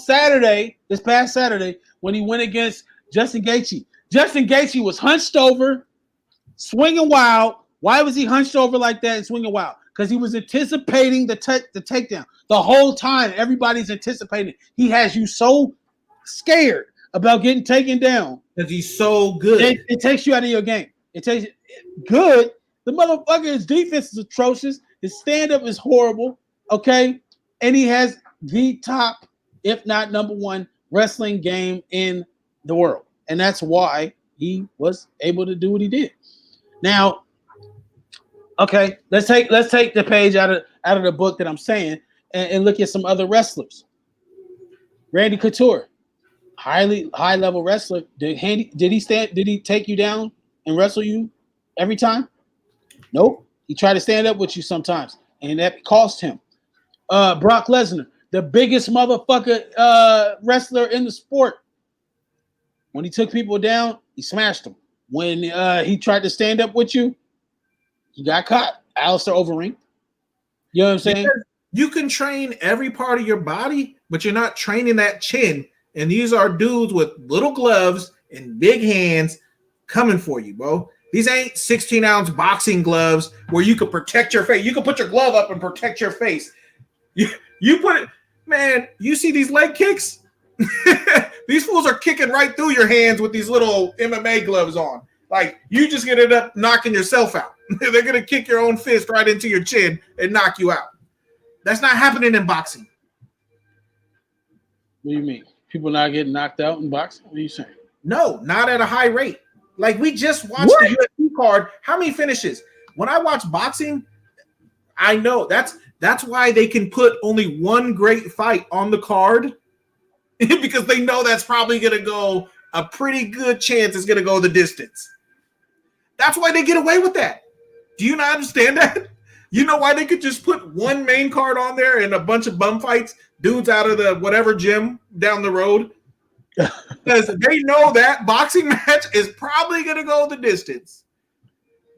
this past Saturday, when he went against Justin Gaethje. Justin Gaethje was hunched over, swinging wild. Why was he hunched over like that and swinging wild? Because he was anticipating the takedown the whole time. Everybody's anticipating. He has you so scared about getting taken down because he's so good. It takes you out of your game. It takes good. The motherfucker, his defense is atrocious. His stand-up is horrible. Okay, and he has the top, if not number one, wrestling game in the world, and that's why he was able to do what he did. Now, okay, let's take the page out of the book that I'm saying and look at some other wrestlers. Randy Couture, high level wrestler. Did he take you down and wrestle you every time? Nope. He tried to stand up with you sometimes, and that cost him. Brock Lesnar, the biggest motherfucker wrestler in the sport. When he took people down, he smashed them. When he tried to stand up with you, he got caught. Alistair Overeem. You know what I'm saying? Because you can train every part of your body, but you're not training that chin. And these are dudes with little gloves and big hands coming for you, bro. These ain't 16-ounce boxing gloves where you could protect your face. You can put your glove up and protect your face. You put it, man, you see these leg kicks? These fools are kicking right through your hands with these little MMA gloves on. Like, you just get it up knocking yourself out. They're going to kick your own fist right into your chin and knock you out. That's not happening in boxing. What do you mean? People not getting knocked out in boxing? What are you saying? No, not at a high rate. Like, we just watched the UFC card. How many finishes? When I watch boxing, I know that's why they can put only one great fight on the card because they know that's probably going to go a pretty good chance it's going to go the distance. That's why they get away with that. Do you not understand that? You know why they could just put one main card on there and a bunch of bum fights, dudes out of the whatever gym down the road? Because they know that boxing match is probably going to go the distance.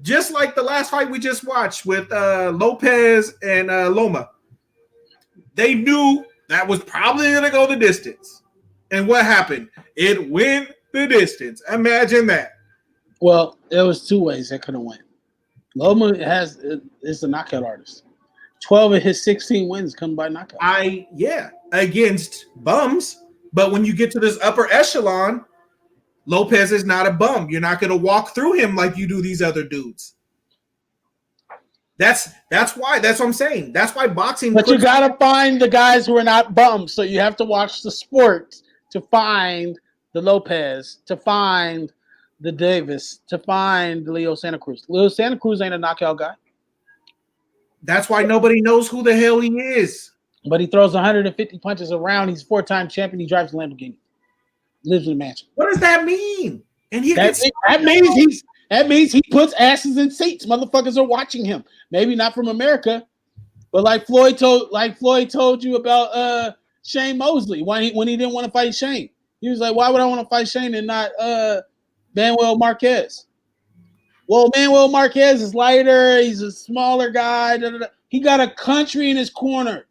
Just like the last fight we just watched with Lopez and Loma. They knew that was probably going to go the distance. And what happened? It went the distance. Imagine that. Well, there was two ways that could have went. Loma is a knockout artist. 12 of his 16 wins come by knockout. Against bums. But when you get to this upper echelon, Lopez is not a bum. You're not going to walk through him like you do these other dudes. That's why. That's what I'm saying. That's why boxing. But you got to find the guys who are not bums. So you have to watch the sport to find the Lopez, to find the Davis, to find Leo Santa Cruz. Leo Santa Cruz ain't a knockout guy. That's why nobody knows who the hell he is. But he throws 150 punches around. He's 4-time champion. He drives a Lamborghini. Lives in a mansion. What does that mean? And that means he puts asses in seats. Motherfuckers are watching him. Maybe not from America, but like Floyd told you about Shane Mosley when he didn't want to fight Shane. He was like, "Why would I want to fight Shane and not Manuel Marquez?" Well, Manuel Marquez is lighter. He's a smaller guy. He got a country in his corner.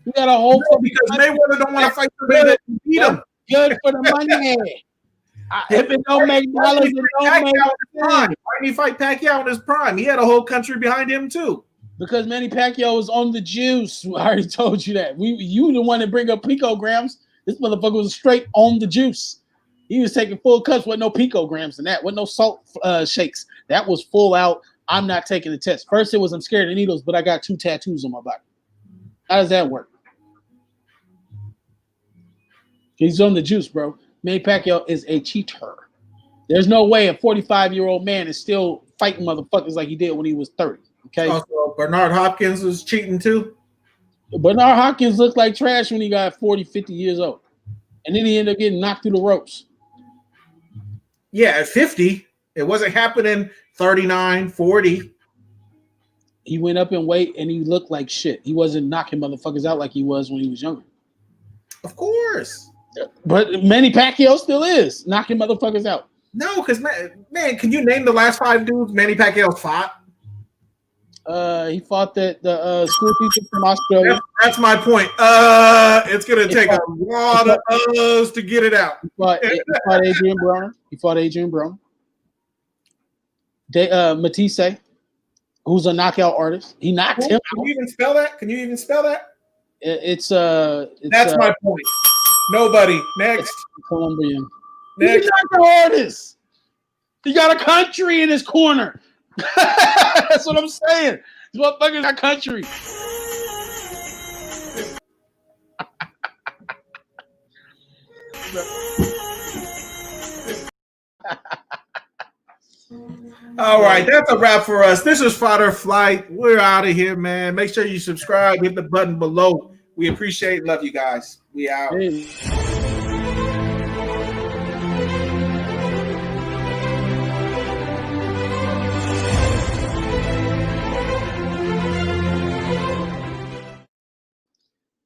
He got a whole because Mayweather don't want to fight the man that beat him. Good for the money. If it don't make dollars, it don't make sense. Why didn't he fight Pacquiao in his prime? He had a whole country behind him too. Because Manny Pacquiao was on the juice. I already told you that. You the one that bring up picograms. This motherfucker was straight on the juice. He was taking full cuts with no picograms and that, with no salt shakes. That was full out. I'm not taking the test. First, it was I'm scared of needles, but I got 2 tattoos on my body. How does that work? He's on the juice, bro. Manny Pacquiao is a cheater. There's no way a 45-year-old man is still fighting motherfuckers like he did when he was 30. Okay. Also, Bernard Hopkins was cheating too. Bernard Hopkins looked like trash when he got 40, 50 years old. And then he ended up getting knocked through the ropes. Yeah, at 50. It wasn't happening 39, 40. He went up in weight and he looked like shit. He wasn't knocking motherfuckers out like he was when he was younger. Of course. But Manny Pacquiao still is knocking motherfuckers out. No, because man, can you name the last 5 dudes Manny Pacquiao fought? He fought the school teacher from Australia. That's my point. It's gonna take a lot of us to get it out. He fought Adrian Broner. Matisse, who's a knockout artist. He knocked him. Can you even spell that? It's That's my point. Nobody. Next. Colombian. Next. He's not the artist. He got a country in his corner. That's what I'm saying. These motherfuckers got country. All right, that's a wrap for us. This is Fight or Flight. We're out of here, man. Make sure you subscribe, hit the button below. We appreciate, love you guys. We out. Hey.